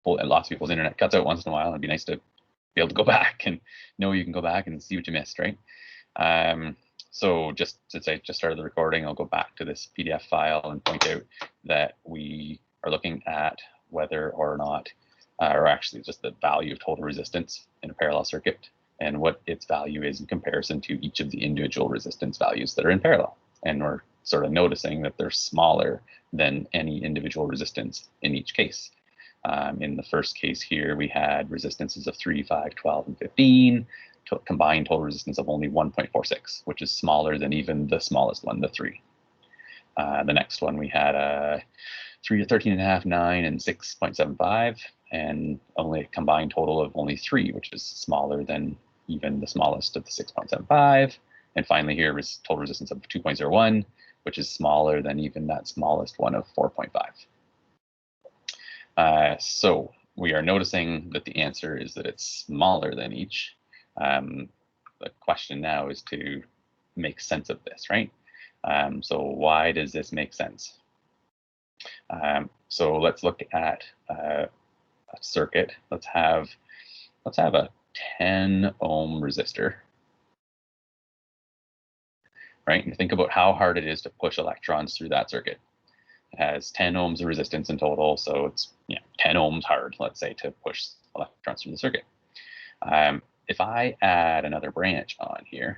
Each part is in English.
lots of people's internet cuts out once in a while. It'd be nice to be able to go back and know you can go back and see what you missed, right? So just since I just started the recording, I'll go back to this PDF file and point out that we are looking at whether or not, or actually just the value of total resistance in a parallel circuit and what its value is in comparison to each of the individual resistance values that are in parallel. And we're sort of noticing that they're smaller than any individual resistance in each case. In the first case here, we had resistances of 3, 5, 12, and 15. Combined total resistance of only 1.46, which is smaller than even the smallest one, the 3. The next one we had 13.5, 9, and 6.75, and only a combined total of only 3, which is smaller than even the smallest of the 6.75. And finally here is total resistance of 2.01, which is smaller than even that smallest one of 4.5. So we are noticing that the answer is that it's smaller than each. The question now is to make sense of this, right? So why does this make sense? So let's look at a circuit. Let's have a 10 ohm resistor, right? And think about how hard it is to push electrons through that circuit. It has 10 ohms of resistance in total, so it's 10 ohms hard, let's say, to push electrons through the circuit. If I add another branch on here,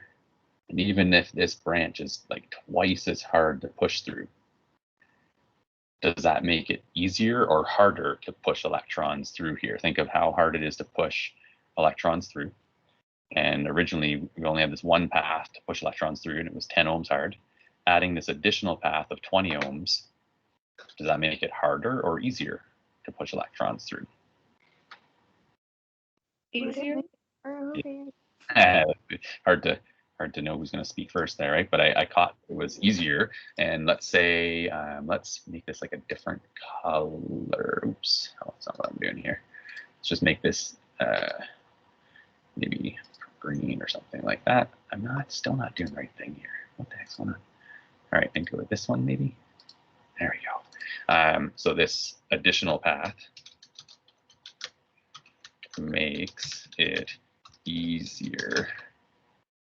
and even if this branch is like twice as hard to push through, does that make it easier or harder to push electrons through here? Think of how hard it is to push electrons through. And originally, we only had this one path to push electrons through, and it was 10 ohms hard. Adding this additional path of 20 ohms, does that make it harder or easier to push electrons through? Easier. Hard to know who's going to speak first there, right? But I caught it was easier. And let's say, let's make this like a different color. Oops, oh, that's not what I'm doing here. Let's just make this maybe green or something like that. I'm still not doing the right thing here. What the heck's going on? All right, think of this one maybe. There we go. So this additional path makes it easier.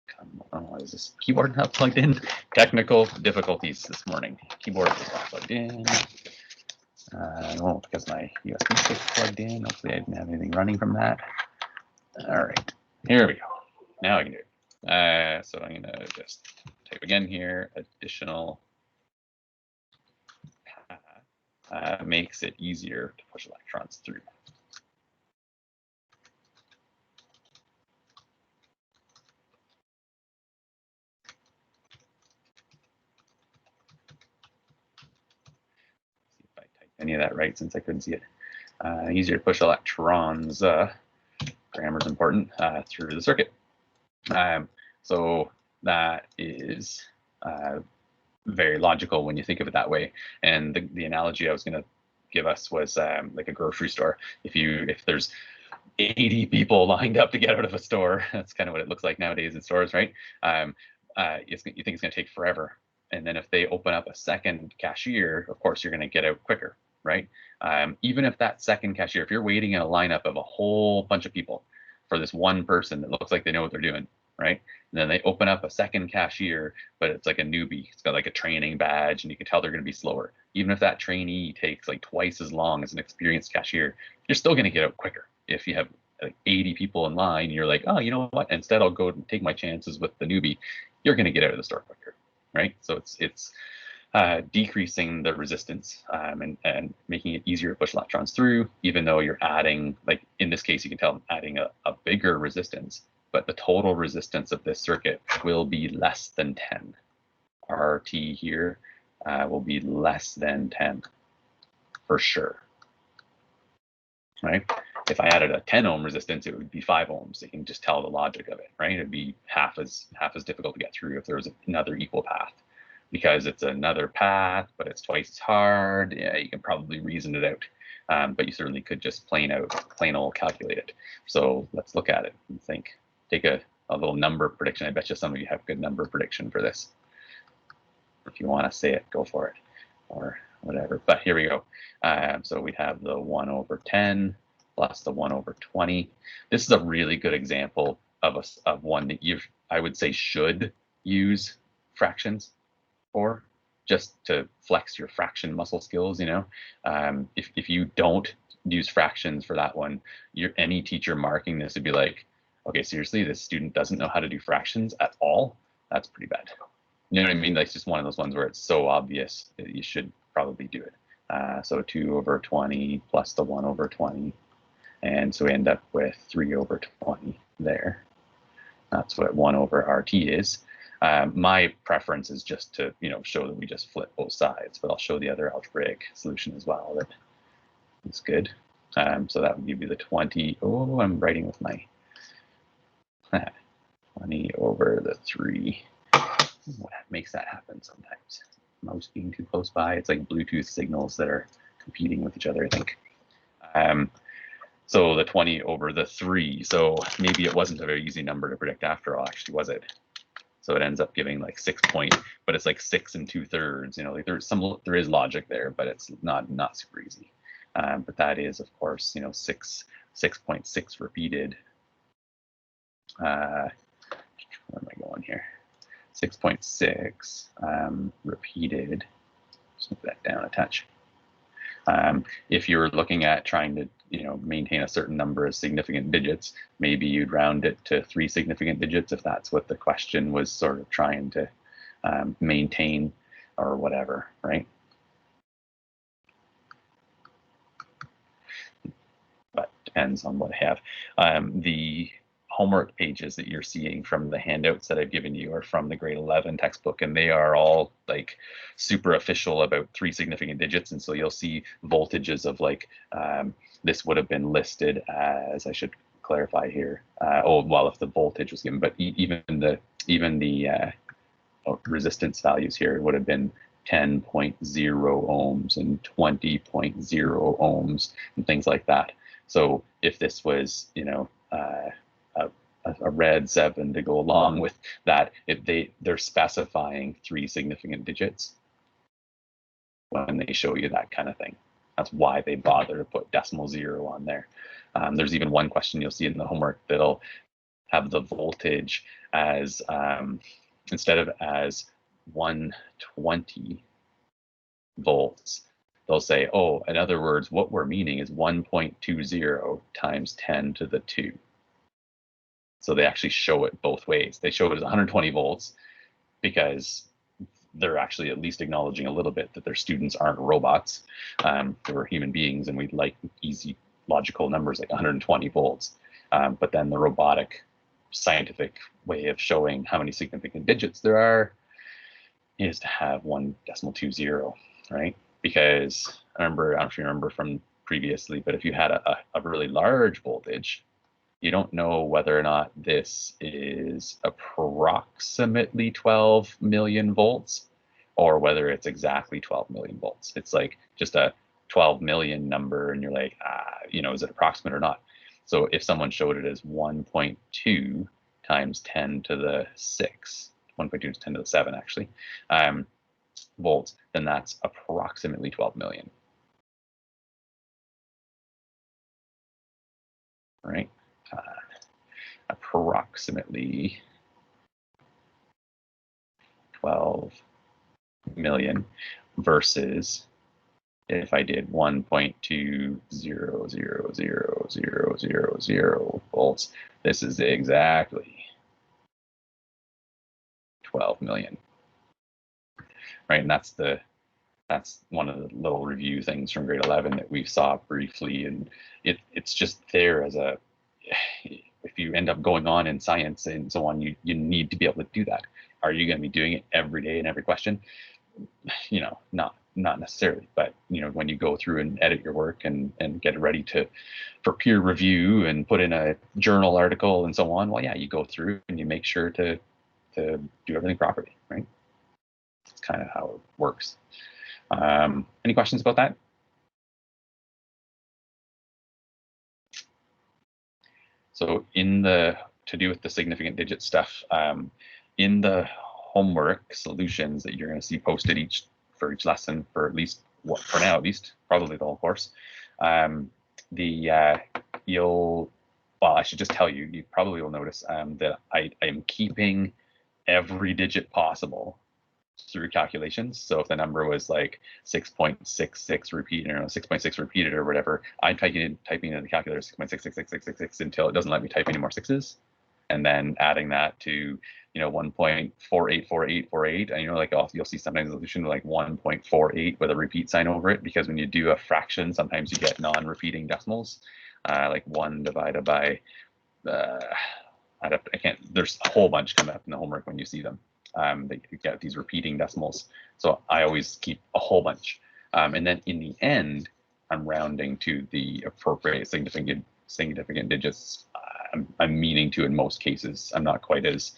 Come on, is this keyboard not plugged in? Technical difficulties this morning. Keyboard is not plugged in. Because my USB stick is plugged in. Hopefully I didn't have anything running from that. All right, here we go. Now I can do it. So I'm gonna just type again here, additional path makes it easier to push electrons through. See if I type any of that right since I couldn't see it. Easier to push electrons, grammar's important, through the circuit. So that is very logical when you think of it that way. And the analogy I was going to give us was like a grocery store. If there's 80 people lined up to get out of a store, that's kind of what it looks like nowadays in stores, right? You think it's going to take forever. And then if they open up a second cashier, of course, you're going to get out quicker, right? Even if that second cashier, if you're waiting in a lineup of a whole bunch of people for this one person that looks like they know what they're doing, right? And then they open up a second cashier, but it's like a newbie. It's got like a training badge, and you can tell they're going to be slower. Even if that trainee takes like twice as long as an experienced cashier, you're still going to get out quicker. If you have like 80 people in line, you're like, oh, you know what? Instead, I'll go and take my chances with the newbie. You're going to get out of the store quicker, right? So it's decreasing the resistance and making it easier to push electrons through, even though you're adding, like in this case, you can tell I'm adding a bigger resistance, but the total resistance of this circuit will be less than 10. RT here will be less than 10 for sure, right? If I added a 10 ohm resistance, it would be 5 ohms. You can just tell the logic of it, right? It'd be half as difficult to get through if there was another equal path. Because it's another path, but it's twice as hard. Yeah, you can probably reason it out, but you certainly could just plain old calculate it. So let's look at it and think. Take a little number prediction. I bet you some of you have a good number prediction for this. If you want to say it, go for it, or whatever. But here we go. So we have the 1/10 plus the 1 over 20. This is a really good example of one that I would say should use fractions for, just to flex your fraction muscle skills. If you don't use fractions for that one, any teacher marking this would be like, okay, seriously, this student doesn't know how to do fractions at all. That's pretty bad. You know what I mean? Like, it's just one of those ones where it's so obvious that you should probably do it. So 2 over 20 plus the 1 over 20. And so we end up with 3 over 20 there. That's what 1 over RT is. My preference is just to, show that we just flip both sides, but I'll show the other algebraic solution as well. That is good. So that would give you the 20. Oh, I'm writing with my 20 over the 3. What makes that happen sometimes? Mouse being too close by. It's like Bluetooth signals that are competing with each other, I think. So the 20 over the 3. So maybe it wasn't a very easy number to predict after all, actually, was it? So it ends up giving like 6 point, but it's like 6 2/3. Like there is logic there, but it's not super easy. But that is, of course, 6.6 repeated. Where am I going here? 6.6 repeated. Just move that down a touch. If you're looking at trying to, maintain a certain number of significant digits, maybe you'd round it to 3 significant digits if that's what the question was sort of trying to maintain or whatever, right? But depends on what I have. The homework pages that you're seeing from the handouts that I've given you are from the grade 11 textbook, and they are all like super official about 3 significant digits. And so you'll see voltages of like, this would have been listed as, I should clarify here. If the voltage was given, but even the resistance values here would have been 10.0 ohms and 20.0 ohms and things like that. So if this was, a red 7 to go along with that, they're specifying 3 significant digits when they show you that kind of thing. That's why they bother to put decimal 0 on there. There's even one question you'll see in the homework that'll have the voltage as, instead of as 120 volts, they'll say, oh, in other words, what we're meaning is 1.20 times 10 to the 2. So they actually show it both ways. They show it as 120 volts because they're actually at least acknowledging a little bit that their students aren't robots. They're human beings, and we'd like easy logical numbers like 120 volts. But then the robotic scientific way of showing how many significant digits there are is to have 1.20, right? Because I don't know if you remember from previously, but if you had a really large voltage, you don't know whether or not this is approximately 12 million volts or whether it's exactly 12 million volts. It's like just a 12 million number, and you're like, is it approximate or not? So if someone showed it as 1.2 times 10 to the 6, 1.2 is 10 to the 7 actually, volts, then that's approximately 12 million. Right? Approximately 12 million versus if I did 1.2000000 volts, this is exactly 12 million. Right, and that's one of the little review things from grade 11 that we saw briefly, and it's just there as a, if you end up going on in science and so on, you need to be able to do that. Are you going to be doing it every day in every question? Not necessarily, but when you go through and edit your work and get ready for peer review and put in a journal article and so on, well, yeah, you go through and you make sure to do everything properly, right? That's kind of how it works. Any questions about that? So to do with the significant digit stuff, in the homework solutions that you're going to see posted for each lesson, for at least, for now at least, probably the whole course, the well, I should just tell you, you probably will notice that I am keeping every digit possible through calculations. So if the number was like 6.66 repeated, 6.6 repeated or whatever, I'm typing in the calculator 6.666666 until it doesn't let me type any more sixes, and then adding that to 1.484848, and like you'll see sometimes a solution like 1.48 with a repeat sign over it, because when you do a fraction, sometimes you get non-repeating decimals, like 1 divided by I can't. There's a whole bunch coming up in the homework when you see them. They get these repeating decimals, so I always keep a whole bunch, and then in the end, I'm rounding to the appropriate significant digits. I'm meaning to in most cases. I'm not quite as,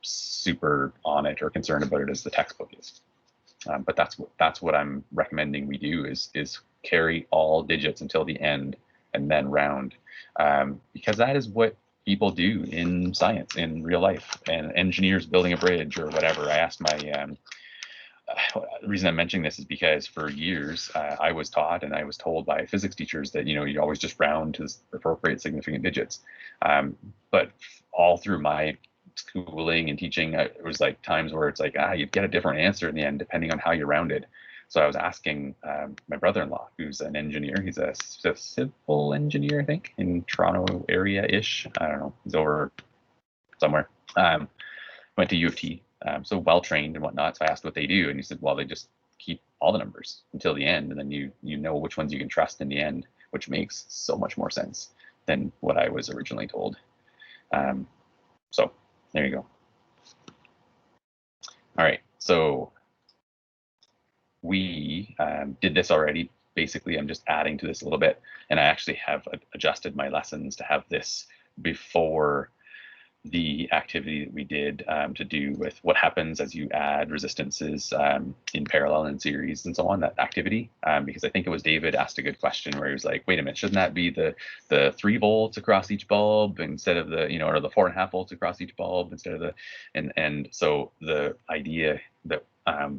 super on it or concerned about it as the textbook is. But that's what I'm recommending we do is carry all digits until the end and then round, because that is what people do in science, in real life, and engineers building a bridge or whatever. I asked my, the reason I'm mentioning this is because for years I was taught and I was told by physics teachers that, you always just round to appropriate significant digits. But all through my schooling and teaching, it was like times where it's like, you'd get a different answer in the end, depending on how you rounded. So I was asking my brother-in-law, who's an engineer. He's a civil engineer, I think, in Toronto area-ish. I don't know. He's over somewhere. Went to U of T, so well-trained and whatnot. So I asked what they do, and he said, well, they just keep all the numbers until the end, and then you know which ones you can trust in the end, which makes so much more sense than what I was originally told. So there you go. All right, so we did this already. Basically, I'm just adding to this a little bit, and I actually have adjusted my lessons to have this before the activity that we did to do with what happens as you add resistances in parallel and series and so on, that activity, because I think it was David asked a good question where he was like, wait a minute, shouldn't that be the 3 volts across each bulb instead of the, or the 4.5 volts across each bulb instead of the, and so the idea that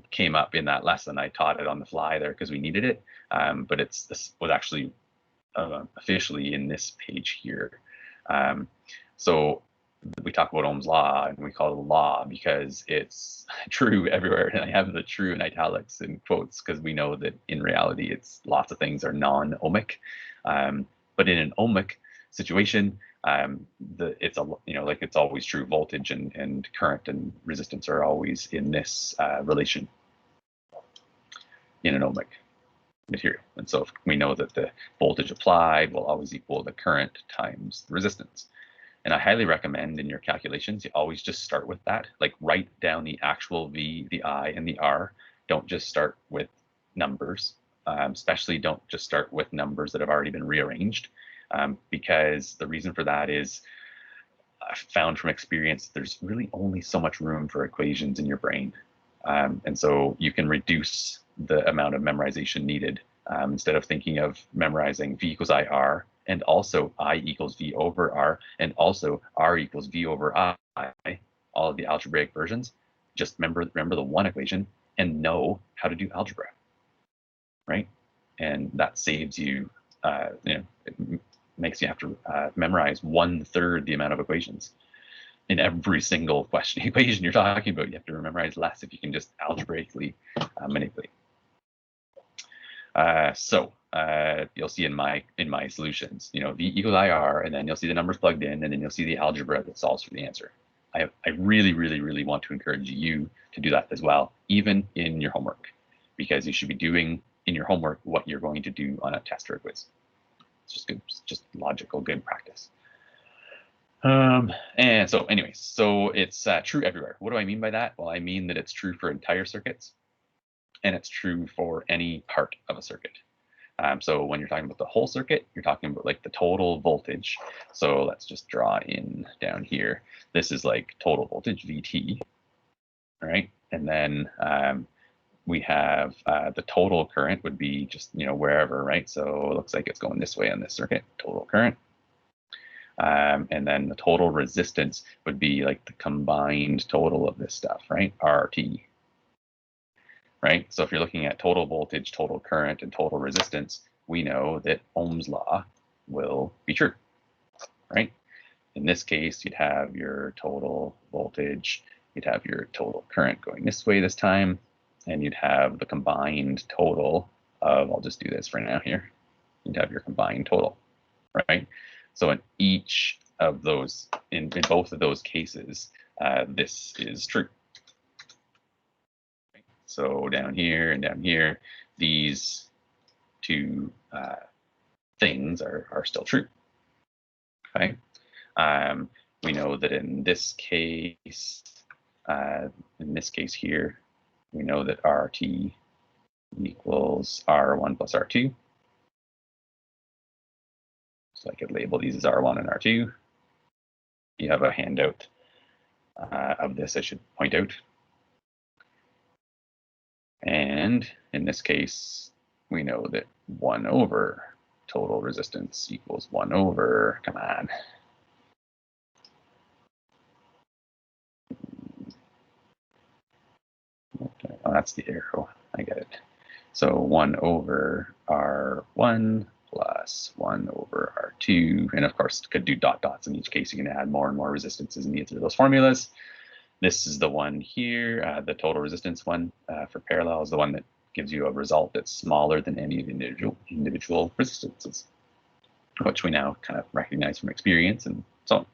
came up in that lesson, I taught it on the fly there because we needed it, but this was actually officially in this page here. So we talk about Ohm's law, and we call it a law because it's true everywhere. And I have the true in italics and quotes because we know that in reality, it's lots of things are non-ohmic. But in an ohmic situation, it's like it's always true. Voltage and current and resistance are always in this relation in an ohmic material. And so if we know that the voltage applied will always equal the current times the resistance. And I highly recommend in your calculations, you always just start with that. Like write down the actual V, the I, and the R. Don't just start with numbers. Especially don't just start with numbers that have already been rearranged. Because the reason for that is I've found from experience, there's really only so much room for equations in your brain. And so you can reduce the amount of memorization needed. Instead of thinking of memorizing V equals IR, and also I equals V over R, and also R equals V over I, all of the algebraic versions, just remember the one equation and know how to do algebra, right? And that saves you, it makes you have to memorize 1/3 the amount of equations. In every single equation you're talking about, you have to memorize less if you can just algebraically manipulate. So you'll see in my solutions, V equals IR, and then you'll see the numbers plugged in, and then you'll see the algebra that solves for the answer. I really, really, really want to encourage you to do that as well, even in your homework, because you should be doing in your homework what you're going to do on a test or a quiz. It's just good, just logical, good practice. And so anyways, so it's true everywhere. What do I mean by that? Well, I mean that it's true for entire circuits, and it's true for any part of a circuit. So when you're talking about the whole circuit, you're talking about like the total voltage. So let's just draw in down here. This is like total voltage, VT, all right? And then we have the total current would be just, wherever, right? So it looks like it's going this way on this circuit, total current. And then the total resistance would be like the combined total of this stuff, right? RT. Right? So if you're looking at total voltage, total current, and total resistance, we know that Ohm's law will be true, right? In this case, you'd have your total voltage, you'd have your total current going this way this time, and you'd have the combined total of, I'll just do this for now here, you'd have your combined total, right? So in each of those, in both of those cases, this is true. So down here and down here, these two things are still true, okay? We know that in this case here, we know that RT equals R1 plus R2. So I could label these as R1 and R2. You have a handout of this I should point out. And in this case, we know that 1 over total resistance equals 1 over, come on. Oh, that's the arrow, I get it. So 1 over R1 plus 1 over R2, and of course could do dot dots in each case. You can add more and more resistances in either of those formulas. This is the one here, the total resistance one for parallel is the one that gives you a result that's smaller than any of the individual resistances, which we now kind of recognize from experience and so on.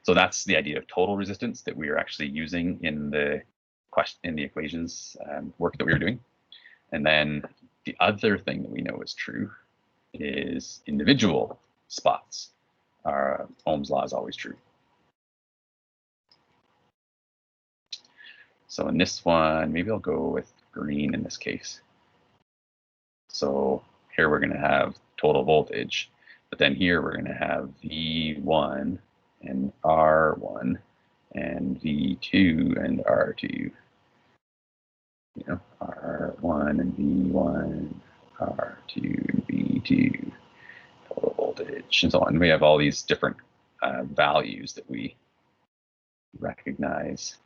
So that's the idea of total resistance that we are actually using in the equations work that we were doing. And then the other thing that we know is true is individual spots. Ohm's law is always true. So in this one, maybe I'll go with green in this case. So here we're going to have total voltage, but then here we're going to have V1 and R1 and V2 and R2. You know, R1 and V1, R2 and V2, total voltage, and so on. We have all these different values that we recognize.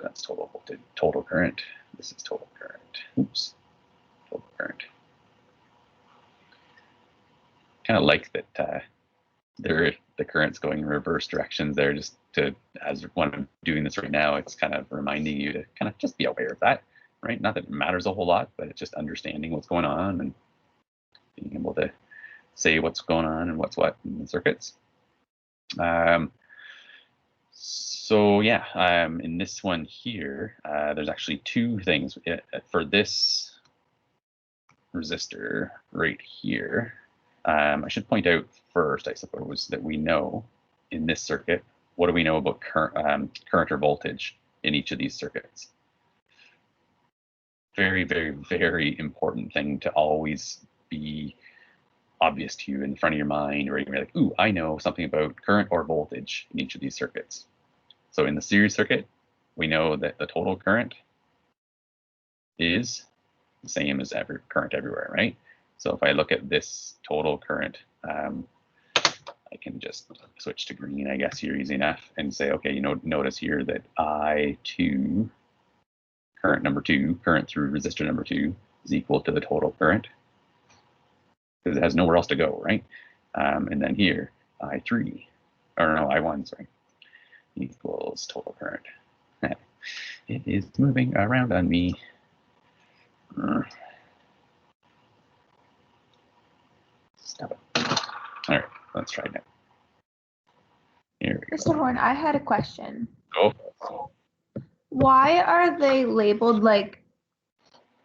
That's total voltage, total current. This is total current. Oops, total current. Kind of like that the current's going in reverse directions there, just to, as when I'm doing this right now, it's kind of reminding you to kind of just be aware of that, right? Not that it matters a whole lot, but it's just understanding what's going on and being able to say what's going on and what's what in the circuits. So yeah, in this one here, there's actually two things. For this resistor right here, I should point out first, I suppose, that we know in this circuit, what do we know about current or voltage in each of these circuits? Very, very, very important thing to always be obvious to you in front of your mind, or you're like, ooh, I know something about current or voltage in each of these circuits. So in the series circuit, we know that the total current is the same as current everywhere, right? So if I look at this total current, I can just switch to green, I guess, here using F and say, okay, you know, notice here that I2, current number 2, current through resistor number 2 is equal to the total current because it has nowhere else to go, right? And then here, I3, or no, I1, sorry, equals total current. It is moving around on me. Stop it. All right, let's try it now. Here we Mr. Horn, I had a question. go. Why are they labeled like,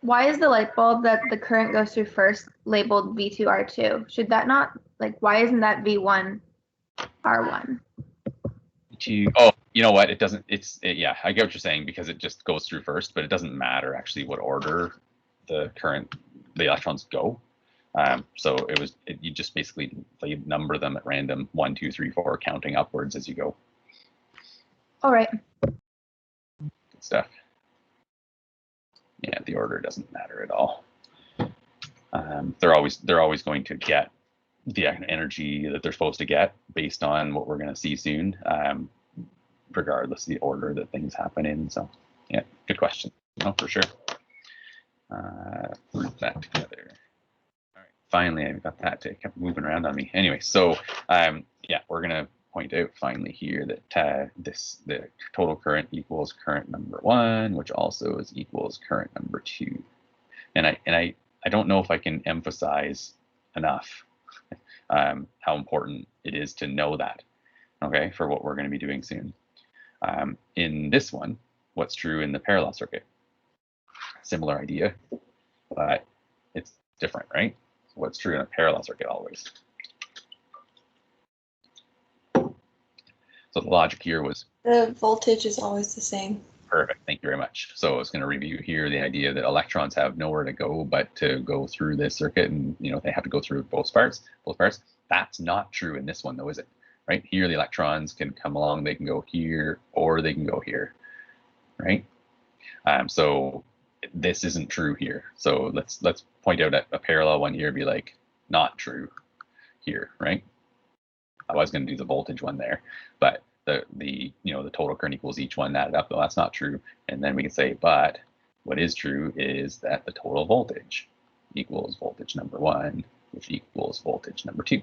why is the light bulb that the current goes through first labeled V2 R2? Should that not, like, why isn't that V1 R1? Oh, you know what? It doesn't. Yeah, I get what you're saying because it just goes through first, but it doesn't matter actually what order the electrons go. So you just basically number them at random, 1, 2, 3, 4, counting upwards as you go. All right. Good stuff. Yeah, the order doesn't matter at all. They're always going to get the energy that they're supposed to get based on what we're going to see soon, regardless of the order that things happen in. So yeah, good question. No, for sure. Group that together. finally I got that to kept moving around on me. Anyway, so yeah, we're gonna point out finally here that the total current equals current number 1, which also is equals current number 2. And I don't know if I can emphasize enough how important it is to know that, okay, for what we're going to be doing soon. In this one, what's true in the parallel circuit? Similar idea, but it's different, right? What's true in a parallel circuit always? So the logic here was the voltage is always the same. Perfect. Thank you very much. So I was going to review here the idea that electrons have nowhere to go but to go through this circuit, and they have to go through both parts. That's not true in this one, though, is it? Right here, the electrons can come along. They can go here or they can go here, right? So this isn't true here. So let's point out a parallel one here. Be like not true here, right? I was going to do the voltage one there, but the total current equals each one added up. Well, that's not true. And then we can say, but what is true is that the total voltage equals voltage number 1, which equals voltage number 2.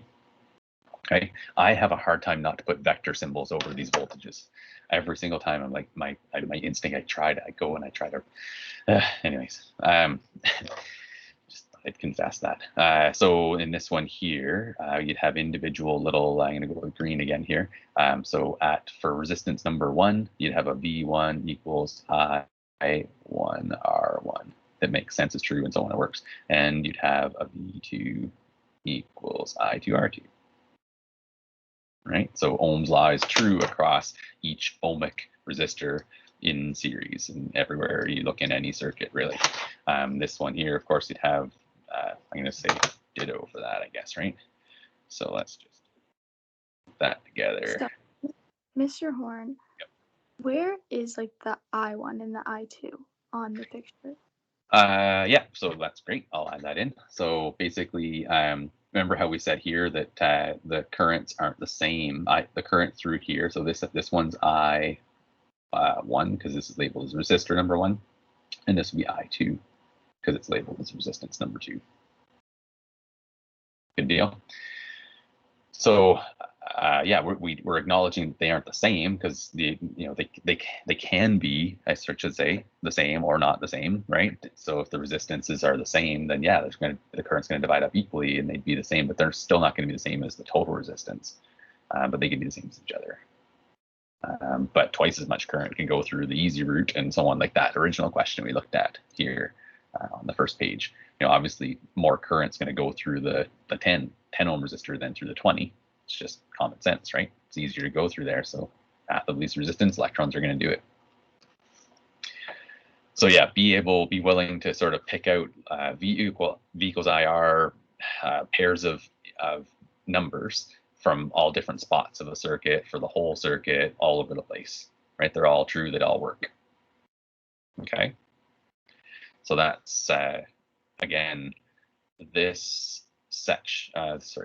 Okay, I have a hard time not to put vector symbols over these voltages. Every single time, I'm like my instinct. I go and I try to. Anyways, I'd confess that. So in this one here, you'd have individual little, I'm going to go with green again here. So for resistance number 1, you'd have a V1 equals I1 R1. That makes sense, is true, and so on, it works. And you'd have a V2 equals I2 R2. Right? So Ohm's law is true across each ohmic resistor in series and everywhere you look in any circuit, really. This one here, of course, you'd have I'm going to say ditto for that, I guess, right? So let's just put that together. Stop. Mr. Horn, yep. Where is like the I1 and the I2 on the picture? Yeah, so that's great. I'll add that in. So basically, remember how we said here that the currents aren't the same. The current through here, so this one's I1 because this is labeled as resistor number 1, and this will be I2 because it's labeled as resistance number 2. Good deal. So yeah, we're acknowledging that they aren't the same because they can be, I should say, the same or not the same, right? So if the resistances are the same, then yeah, the current's going to divide up equally and they'd be the same, but they're still not going to be the same as the total resistance, but they can be the same as each other. But twice as much current can go through the easy route and so on, like that original question we looked at here on the first page. Obviously more current's going to go through the 10 ohm resistor than through the 20. It's just common sense, right? It's easier to go through there. So path of least resistance, electrons are going to do it. So yeah, be willing to sort of pick out V equals IR pairs of numbers from all different spots of the circuit for the whole circuit all over the place, right? They're all true, they all work. Okay. So that's, again, this section,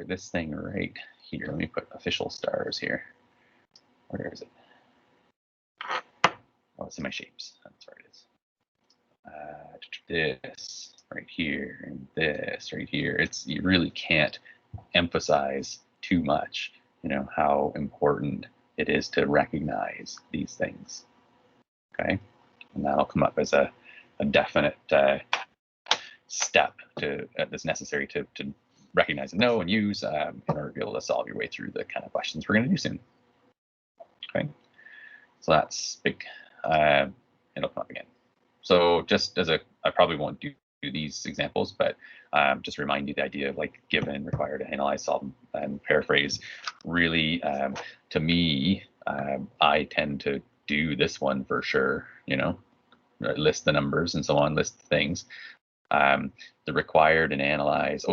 this thing right here. Let me put official stars here. Where is it? Oh, it's in my shapes. That's where it is. This right here and this right here. You really can't emphasize too much, how important it is to recognize these things. Okay, and that'll come up as a definite step that's necessary to recognize and know and use in order to be able to solve your way through the kind of questions we're going to do soon. Okay, so that's big. It'll come up again. So just as I probably won't do these examples, but just remind you the idea of like given, required, analyze, solve, and paraphrase. Really, to me, I tend to do this one for sure, list the numbers and so on, list the things. The required and analyze,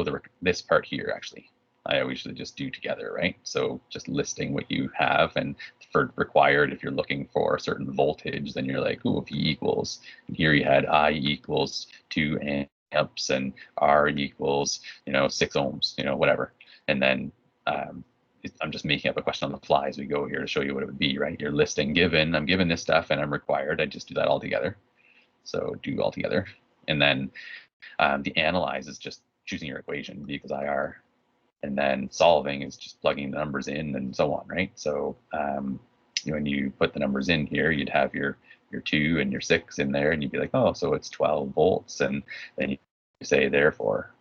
this part here actually, I always just do together, right? So just listing what you have, and for required, if you're looking for a certain voltage, then you're like, ooh, V equals, and here you had I equals 2 amps and R equals, 6 ohms, whatever. And then I'm just making up a question on the fly as we go here to show you what it would be, right? You're listing given, I'm given this stuff and I'm required, I just do that all together. So do all together. And then the analyze is just choosing your equation, V equals IR, and then solving is just plugging the numbers in and so on, right? So when you put the numbers in here, you'd have your 2 and your 6 in there, and you'd be like, oh, so it's 12 volts, and then you say therefore,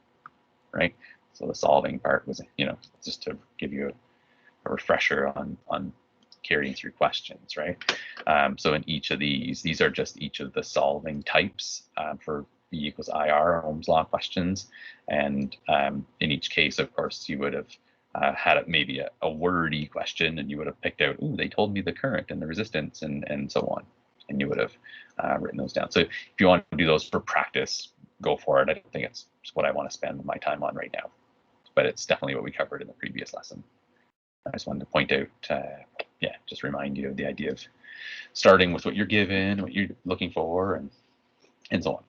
right? So the solving part was, just to give you a refresher on carrying through questions, right? So in each of these are just each of the solving types for V equals IR, Ohm's law questions. And in each case, of course, you would have had maybe a wordy question, and you would have picked out, ooh, they told me the current and the resistance and so on. And you would have written those down. So if you want to do those for practice, go for it. I don't think it's what I want to spend my time on right now, but it's definitely what we covered in the previous lesson. I just wanted to point out, just remind you of the idea of starting with what you're given, what you're looking for, and so on.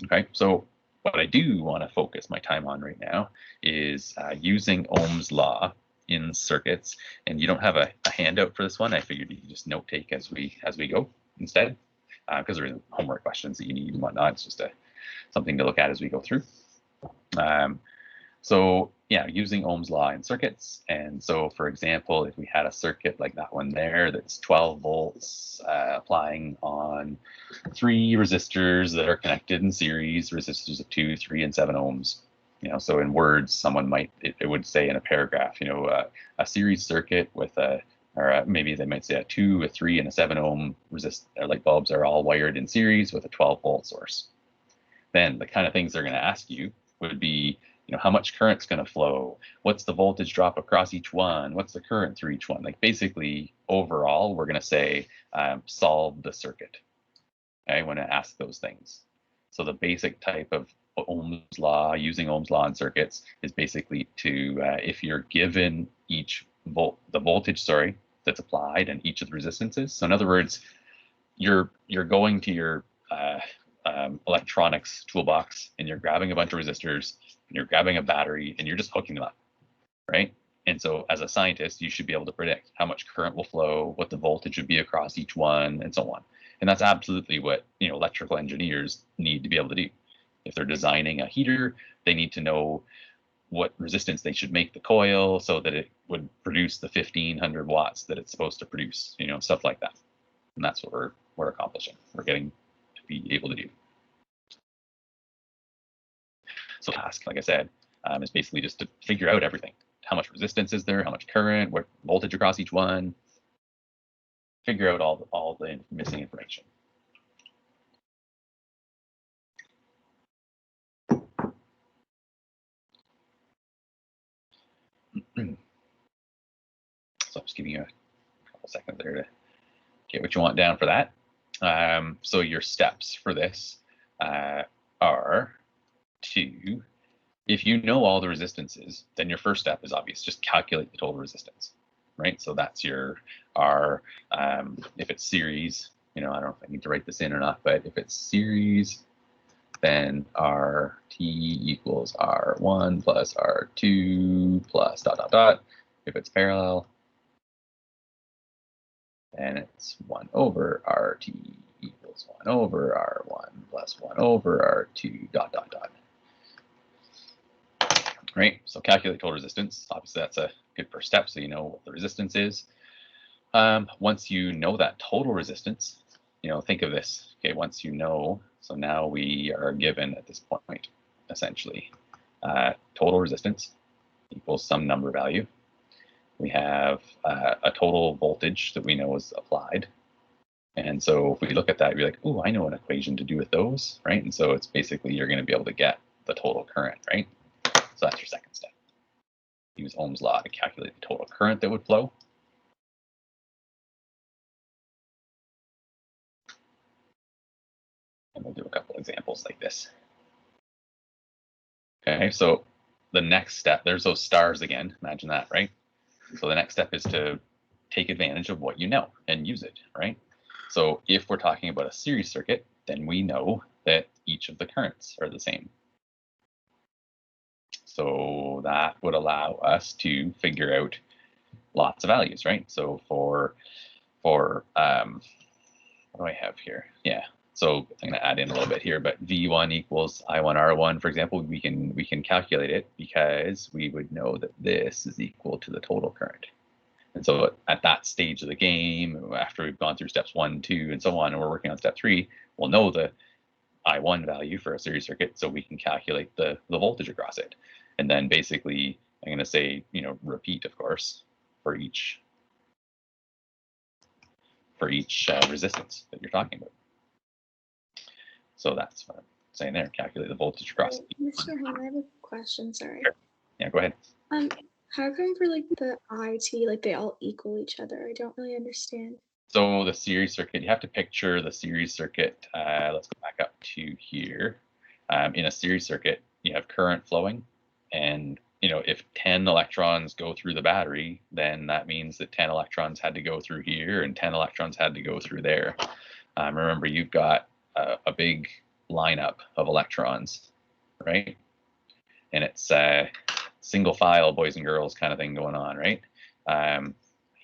Okay, so what I do want to focus my time on right now is using Ohm's law in circuits. And you don't have a handout for this one. I figured you could just note take as we go instead, because there are homework questions that you need and whatnot. It's just something to look at as we go through. So yeah, using Ohm's law in circuits. And so, for example, if we had a circuit like that one there, that's 12 volts applying on 3 resistors that are connected in series, resistors of 2, 3, and 7 ohms. So in words, someone might, it would say in a paragraph, a series circuit with maybe they might say a 2, a 3, and a 7 ohm light bulbs are all wired in series with a 12 volt source. Then the kind of things they're going to ask you would be, how much current's going to flow? What's the voltage drop across each one? What's the current through each one? Like basically, overall, we're going to say solve the circuit. Okay, when I ask those things. So the basic type of Ohm's law, using Ohm's law in circuits, is basically to if you're given the voltage, that's applied and each of the resistances. So in other words, you're going to your electronics toolbox and you're grabbing a bunch of resistors and you're grabbing a battery and you're just hooking them up, right? And so as a scientist, you should be able to predict how much current will flow, what the voltage would be across each one, and so on. And that's absolutely what electrical engineers need to be able to do. If they're designing a heater, they need to know what resistance they should make the coil so that it would produce the 1500 watts that it's supposed to produce, stuff like that. And that's what we're accomplishing. We're getting to be able to do. So the task, like I said, is basically just to figure out everything. How much resistance is there? How much current? What voltage across each one? Figure out all the missing information. So I'm just giving you a couple seconds there to get what you want down for that. So your steps for this are to, if you know all the resistances, then your first step is obvious. Just calculate the total resistance, right? So that's your R. If it's series, I don't know if I need to write this in or not, but if it's series, then RT equals R1 plus R2 plus dot, dot, dot. If it's parallel, then it's 1 over RT equals 1 over R1 plus 1 over R2 dot, dot, dot. Right, so calculate total resistance. Obviously, that's a good first step, so you know what the resistance is. Once you know that total resistance, think of this. Okay, once you know, so now we are given at this point, essentially, total resistance equals some number value. We have a total voltage that we know is applied. And so if we look at that, you're like, oh, I know an equation to do with those, right? And so it's basically you're going to be able to get the total current, right? So that's your second step. Use Ohm's law to calculate the total current that would flow. And we'll do a couple examples like this. Okay, so the next step, there's those stars again. Imagine that, right? So the next step is to take advantage of what you know and use it, right? So if we're talking about a series circuit, then we know that each of the currents are the same. So that would allow us to figure out lots of values, right? So for what do I have here? Yeah, So I'm going to add in a little bit here, but V1 equals I1R1, for example, we can calculate it because we would know that this is equal to the total current. And so at that stage of the game, after we've gone through steps 1, 2, and so on, and we're working on step 3, we'll know the I1 value for a series circuit, so we can calculate the voltage across it. And then basically, I'm going to say, repeat, of course, for each resistance that you're talking about. So that's what I'm saying there. Calculate the voltage across. Mr. Hong, I have a question. Sorry. Sure. Yeah, go ahead. How come for like the IT, like they all equal each other? I don't really understand. So the series circuit, you have to picture the series circuit. Let's go back up to here. In a series circuit, you have current flowing, and if 10 electrons go through the battery, then that means that 10 electrons had to go through here, and 10 electrons had to go through there. Remember, you've got a big lineup of electrons, right? And it's single file, boys and girls kind of thing going on, right? I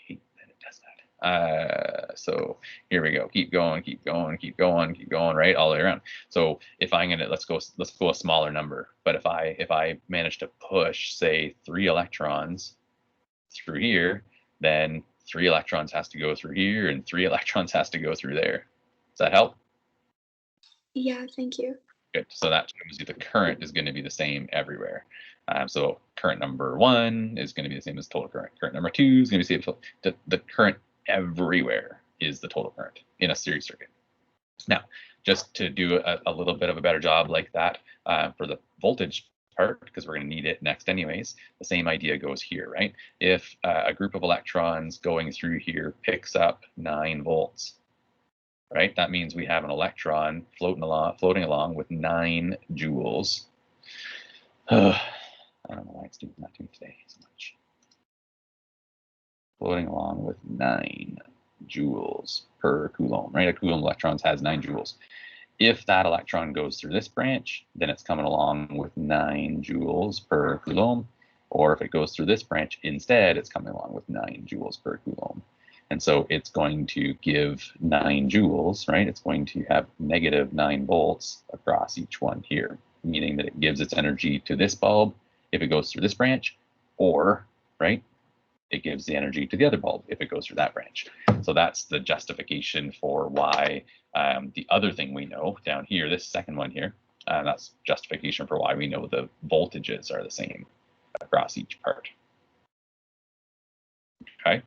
hate that it does that. So here we go. Keep going, keep going, keep going, keep going, right? All the way around. So if I'm gonna let's go a smaller number. But if I manage to push, say, 3 electrons through here, then 3 electrons has to go through here, and 3 electrons has to go through there. Does that help? Yeah, thank you. Good. So that shows you the current is going to be the same everywhere. So current number 1 is going to be the same as total current. Current number 2 is going to be the same. The current everywhere is the total current in a series circuit. Now, just to do a little bit of a better job like that for the voltage part, because we're going to need it next anyways, the same idea goes here, right? If a group of electrons going through here picks up 9 volts, right? That means we have an electron floating along with 9 joules. I don't know why it's not doing today so much. Floating along with 9 joules per coulomb, right? A coulomb of electrons has 9 joules. If that electron goes through this branch, then it's coming along with 9 joules per coulomb. Or if it goes through this branch instead, it's coming along with 9 joules per coulomb. And so it's going to give 9 joules, right? It's going to have negative 9 volts across each one here, meaning that it gives its energy to this bulb if it goes through this branch, or, right, it gives the energy to the other bulb if it goes through that branch. So that's the justification for why the other thing we know down here, this second one here, that's justification for why we know the voltages are the same across each part. Okay?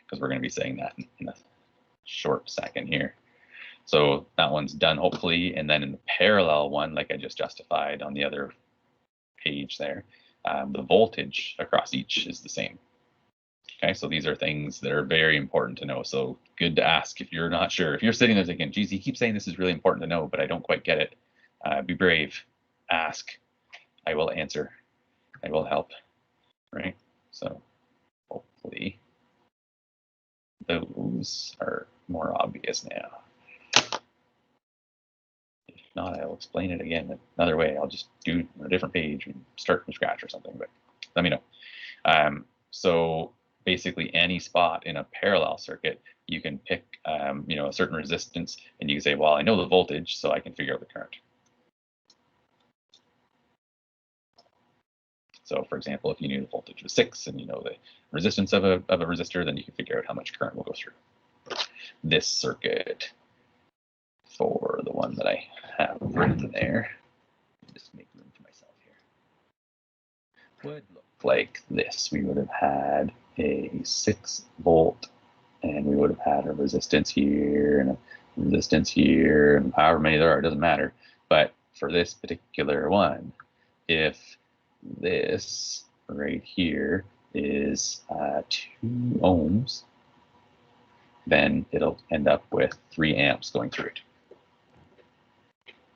Because we're going to be saying that in a short second here. So that one's done, hopefully. And then in the parallel one, like I just justified on the other page there, the voltage across each is the same. Okay, so these are things that are very important to know. So good to ask if you're not sure. If you're sitting there thinking, geez, he keeps saying this is really important to know, but I don't quite get it. Be brave. Ask. I will answer. I will help. Right? So hopefully those are more obvious now. If not, I'll explain it again another way. I'll just do a different page and start from scratch or something, but let me know. So basically any spot in a parallel circuit, you can pick a certain resistance, and you can say, well, I know the voltage, so I can figure out the current. So for example, if you knew the voltage was 6 and you know the resistance of a resistor, then you can figure out how much current will go through this circuit. For the one that I have written there, just make room for myself here, would look like this. We would have had a 6 volt, and we would have had a resistance here and a resistance here, and however many there are, it doesn't matter. But for this particular one, if this right here is 2 ohms, then it'll end up with 3 amps going through it.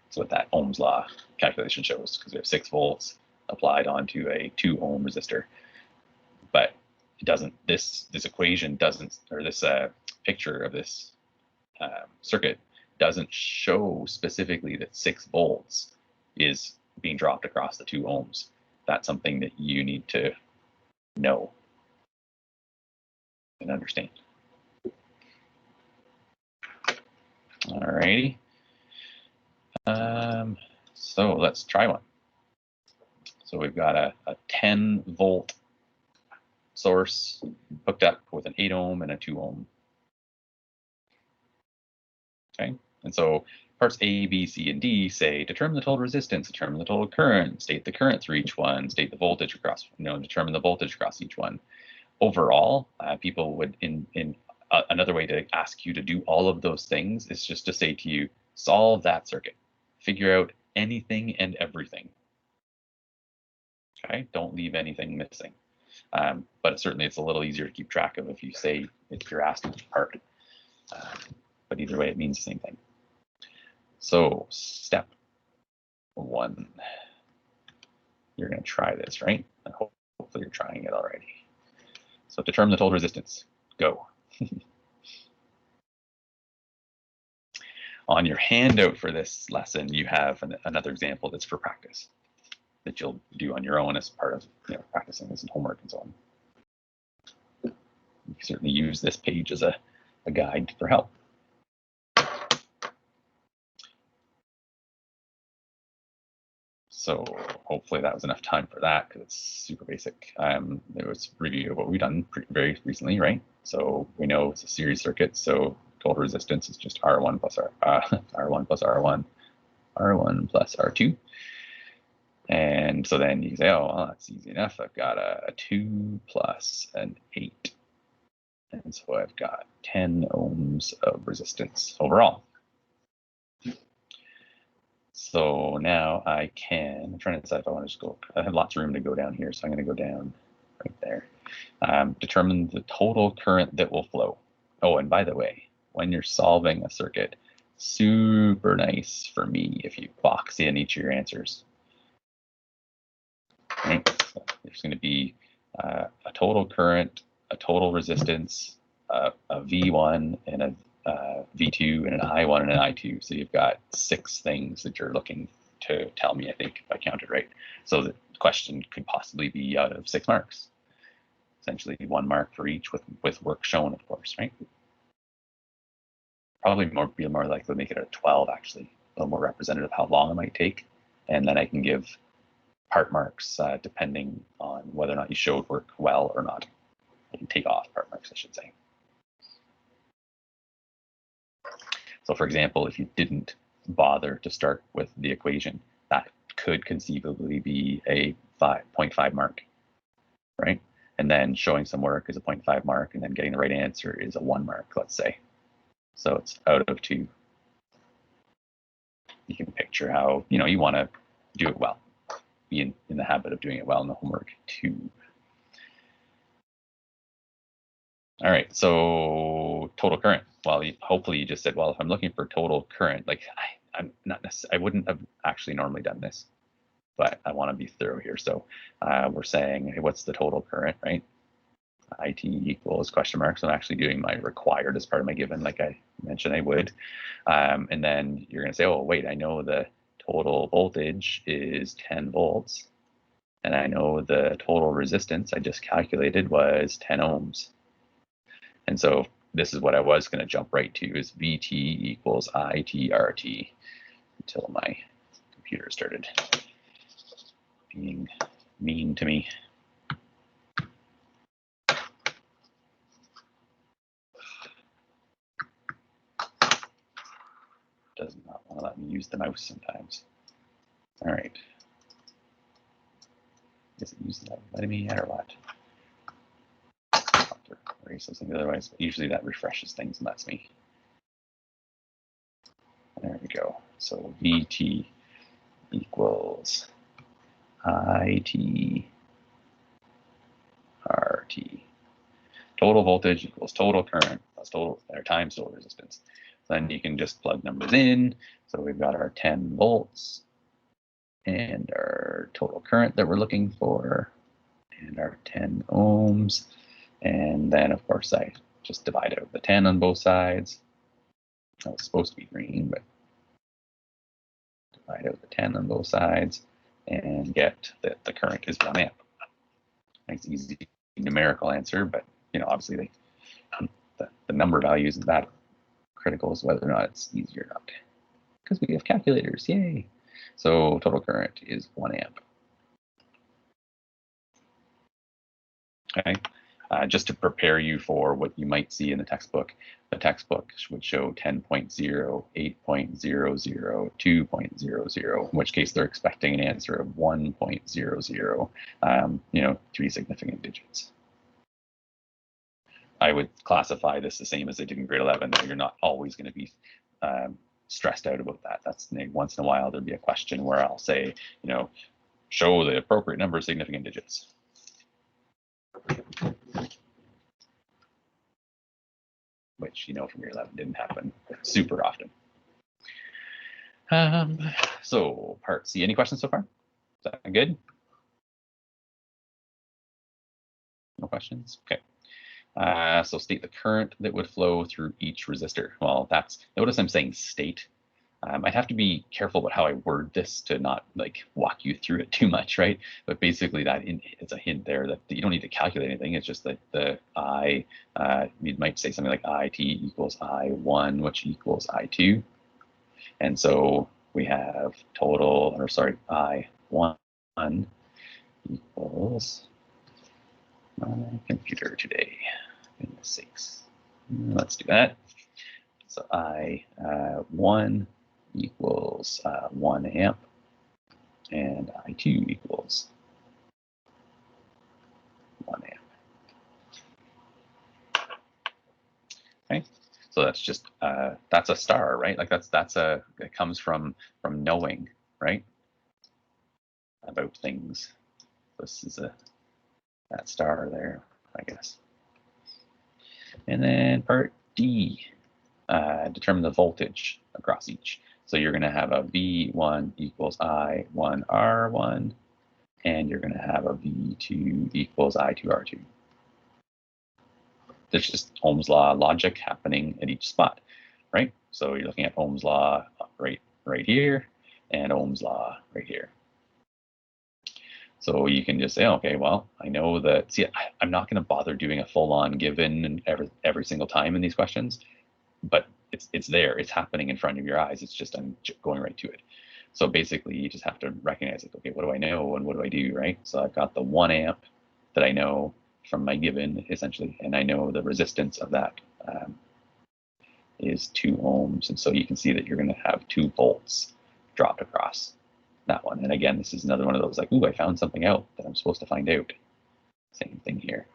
That's what that Ohm's law calculation shows, because we have 6 volts applied onto a 2 ohm resistor. But it doesn't, this equation doesn't, or this picture of this circuit doesn't show specifically that 6 volts is being dropped across the 2 ohms. That's something that you need to know and understand. Alrighty. So let's try one. So we've got a 10 volt source hooked up with an 8 ohm and a 2 ohm. Okay, and so parts A, B, C, and D say determine the total resistance, determine the total current, state the current through each one, state the voltage across, determine the voltage across each one. Overall, people would another way to ask you to do all of those things is just to say to you, solve that circuit, figure out anything and everything. Okay, don't leave anything missing. But certainly it's a little easier to keep track of if you're asked each part. But either way, it means the same thing. So step 1, you're going to try this, right? And hopefully you're trying it already. So determine the total resistance. Go. On your handout for this lesson, you have another example that's for practice that you'll do on your own as part of practicing this and homework and so on. You can certainly use this page as a guide for help. So hopefully that was enough time for that because it's super basic. It was review of what we've done very recently, right? So we know it's a series circuit, so total resistance is just R1 plus R1 plus R1, R1 plus R2. And so then you say, oh, well, that's easy enough. I've got a 2 plus an 8. And so I've got 10 ohms of resistance overall. So now I'm trying to decide if I want to just go, I have lots of room to go down here, so I'm going to go down right there. Determine the total current that will flow. Oh, and by the way, when you're solving a circuit, super nice for me if you box in each of your answers. Okay, so there's going to be a total current, a total resistance, a V1 and a V2 and an I1 and an I2. So you've got 6 things that you're looking to tell me, I think, if I counted right. So the question could possibly be out of 6 marks. Essentially 1 mark for each with work shown, of course, right? Probably be more likely to make it a 12, actually, a little more representative of how long it might take. And then I can give part marks depending on whether or not you showed work well or not. I can take off part marks, I should say. So for example, if you didn't bother to start with the equation, that could conceivably be a 0.5 mark, right? And then showing some work is a 0.5 mark, and then getting the right answer is a 1 mark, let's say. So it's out of 2. You can picture how, you want to do it well, be in the habit of doing it well in the homework too. All right, so total current. Well, hopefully you just said, well, if I'm looking for total current, like I'm not necessarily, I wouldn't have actually normally done this, but I want to be thorough here. So we're saying, hey, what's the total current, right? IT equals question mark. So I'm actually doing my required as part of my given, like I mentioned I would. And then you're going to say, oh, wait, I know the total voltage is 10 volts. And I know the total resistance I just calculated was 10 ohms. And so this is what I was going to jump right to is VT equals ITRT until my computer started being mean to me. Does not want to let me use the mouse sometimes. All right. Is it letting me yet or what? Erase those things otherwise, but usually that refreshes things and lets me. There we go. So VT equals ITRT. Total voltage equals total current plus total or times total resistance. Then you can just plug numbers in. So we've got our 10 volts and our total current that we're looking for and our 10 ohms. And then, of course, I just divide out the 10 on both sides. That was supposed to be green, but divide out the 10 on both sides and get that the current is 1 amp. Nice, easy numerical answer, but obviously the number value isn't that critical as whether or not it's easy or not. because we have calculators, yay. So total current is 1 amp. Okay, just to prepare you for what you might see in the textbook would show 10.0, 8.00, 2.00, in which case they're expecting an answer of 1.00, you know, 3 significant digits. I would classify this the same as they did in grade 11, that you're not always going to be stressed out about that. That's once in a while there'll be a question where I'll say, you know, show the appropriate number of significant digits. Which, you know, from year 11 didn't happen super often. So part C, any questions so far? Is that good? No questions? Okay. So state the current that would flow through each resistor. Well, that's, notice I'm saying state. I'd have to be careful about how I word this to not like walk you through it too much, right? But basically that it's a hint there that you don't need to calculate anything. It's just that the I, you might say something like IT equals I1, which equals I2. And so we have total, or sorry, I1 equals my computer today. Goodness sakes. Let's do that. So I1 equals 1 amp, and I2 equals 1 amp. Okay, so that's just that's a star, right? Like that's a, it comes from knowing, right, about things. This is that star there, I guess. And then part D, determine the voltage across each. So you're going to have a V1 equals I1R1, and you're going to have a V2 equals I2R2. There's just Ohm's law logic happening at each spot, right? So you're looking at Ohm's law right here, and Ohm's law right here. So you can just say, okay, well, I know that, see, I'm not going to bother doing a full-on given every single time in these questions, but it's there, it's happening in front of your eyes. It's just I'm going right to it. So basically you just have to recognize it. Okay, what do I know and what do I do, right? So I've got the 1 amp that I know from my given essentially, and I know the resistance of that is 2 ohms. And so you can see that you're going to have 2 volts dropped across that one. And again, this is another one of those like, ooh, I found something out that I'm supposed to find out. Same thing here.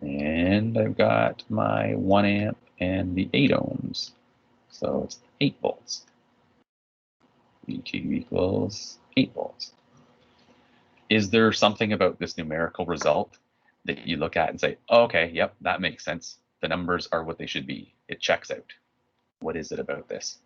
And I've got my 1 amp and the 8 ohms. So it's 8 volts. V2 equals 8 volts. Is there something about this numerical result that you look at and say, oh, okay, yep, that makes sense. The numbers are what they should be. It checks out. What is it about this?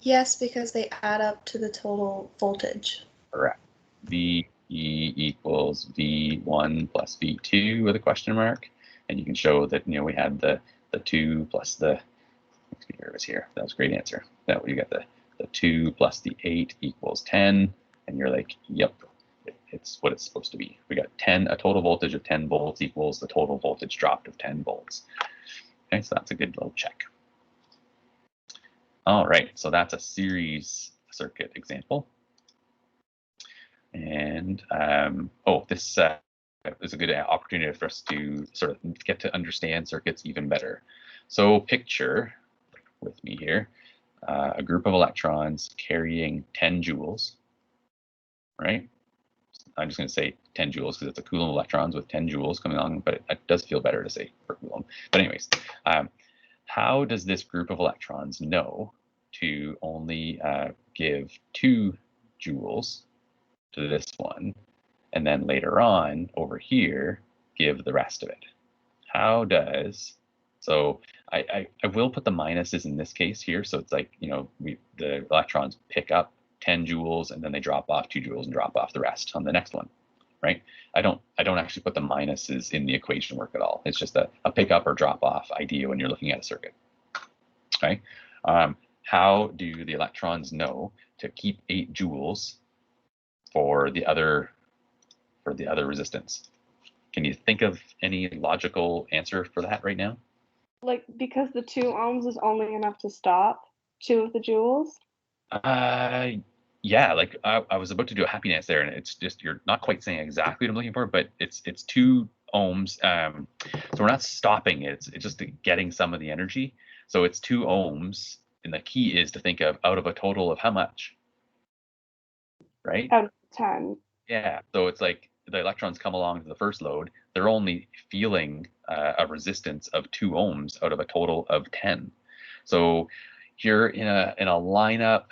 Yes, because they add up to the total voltage. Correct. VE equals V1 plus V2 with a question mark. And you can show that, you know, we had the 2 plus the, let's get nervous here. That was a great answer. Now you got the 2 plus the 8 equals 10. And you're like, yep, it's what it's supposed to be. We got 10, a total voltage of 10 volts equals the total voltage dropped of 10 volts. Okay, so that's a good little check. All right, so that's a series circuit example. And this is a good opportunity for us to sort of get to understand circuits even better. So picture with me here a group of electrons carrying 10 joules, right? I'm just going to say 10 joules because it's a Coulomb electrons with 10 joules coming along, but it does feel better to say per Coulomb. But anyways, how does this group of electrons know to only give 2 joules to this one, and then later on over here give the rest of it? How does, so I will put the minuses in this case here, so it's like, you know, the electrons pick up 10 joules and then they drop off 2 joules and drop off the rest on the next one, right? I don't actually put the minuses in the equation work at all. It's just a pick up or drop off idea when you're looking at a circuit. Okay. How do the electrons know to keep 8 joules for the other resistance? Can you think of any logical answer for that right now? Like, because the 2 ohms is only enough to stop 2 of the joules? Yeah, like I was about to do a happy dance there, and it's just you're not quite saying exactly what I'm looking for, but it's 2 ohms. So we're not stopping it. It's just getting some of the energy. So it's 2 ohms, and the key is to think of out of a total of how much, right? Out of 10. Yeah. So it's like the electrons come along to the first load. They're only feeling a resistance of 2 ohms out of a total of 10. So you're in a lineup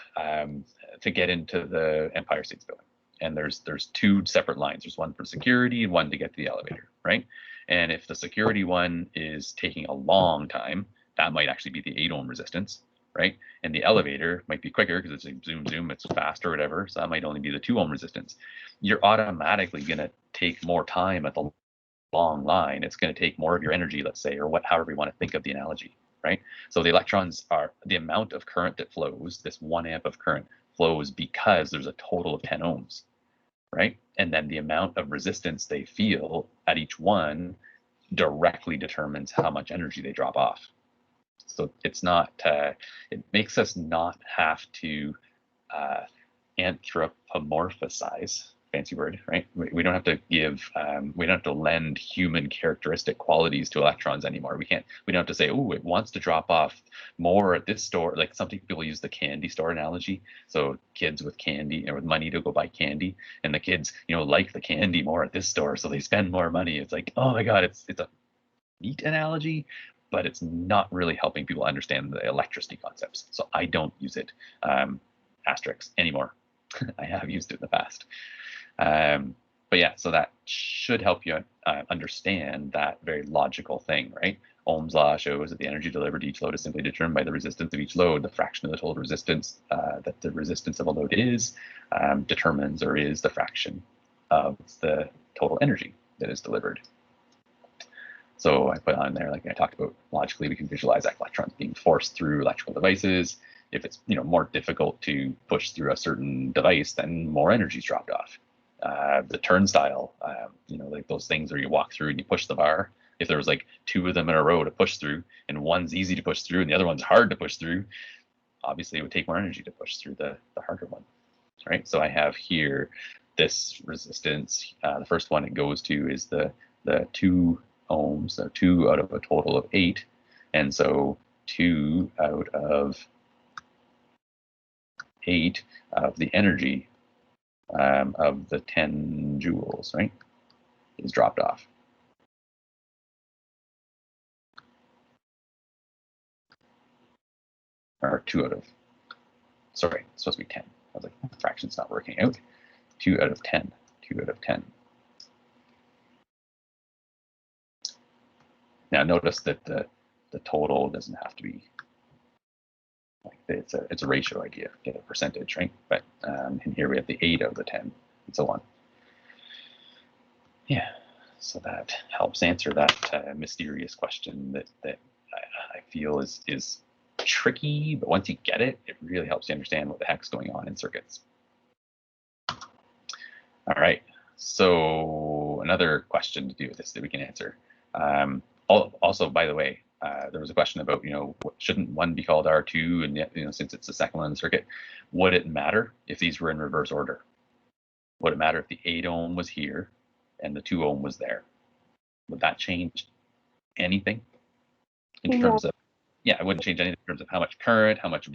to get into the Empire State's Building, and there's 2 separate lines. There's one for security and one to get to the elevator, right? And if the security one is taking a long time, that might actually be the 8 ohm resistance, right? And the elevator might be quicker because it's a zoom, it's faster or whatever. So that might only be the 2 ohm resistance. You're automatically going to take more time at the long line. It's going to take more of your energy, let's say, or however you want to think of the analogy, right? So the electrons are the amount of current that flows, this 1 amp of current flows because there's a total of 10 ohms, right? And then the amount of resistance they feel at each one directly determines how much energy they drop off. So it's not, it makes us not have to anthropomorphize, fancy word, right? We don't have to give, we don't have to lend human characteristic qualities to electrons anymore. We don't have to say, oh, it wants to drop off more at this store. Like some people use the candy store analogy. So kids with candy and with money to go buy candy, and the kids, like the candy more at this store, so they spend more money. It's like, oh my God, it's a neat analogy, but it's not really helping people understand the electricity concepts. So I don't use it, asterisk, anymore. I have used it in the past. But yeah, so that should help you understand that very logical thing, right? Ohm's law shows that the energy delivered to each load is simply determined by the resistance of each load. The fraction of the total resistance that the resistance of a load is determines or is the fraction of the total energy that is delivered. So I put on there, like I talked about, logically, we can visualize electrons being forced through electrical devices. If it's more difficult to push through a certain device, then more energy is dropped off. The turnstile, like those things where you walk through and you push the bar. If there was like 2 of them in a row to push through, and one's easy to push through and the other one's hard to push through, obviously it would take more energy to push through the harder one, right? So I have here this resistance. The first one it goes to is the 2 ohms, so 2 out of a total of 8, and so 2 out of 8 of the energy of the 10 joules, right, is dropped off. Or 2 out of, sorry, it's supposed to be 10. I was like, the fraction's not working out. 2 out of 10, 2 out of 10. Now notice that the total doesn't have to be, like it's a ratio idea, get a percentage, right? But and here we have the 8 out of the 10, and so on. Yeah, so that helps answer that mysterious question that I feel is tricky, but once you get it, it really helps you understand what the heck's going on in circuits. All right, so another question to do with this that we can answer. Also, by the way, there was a question about, shouldn't one be called R2? And yet, since it's the second one in the circuit, would it matter if these were in reverse order? Would it matter if the 8 ohm was here and the 2 ohm was there? Would that change anything in terms of, yeah, it wouldn't change anything in terms of how much current, how much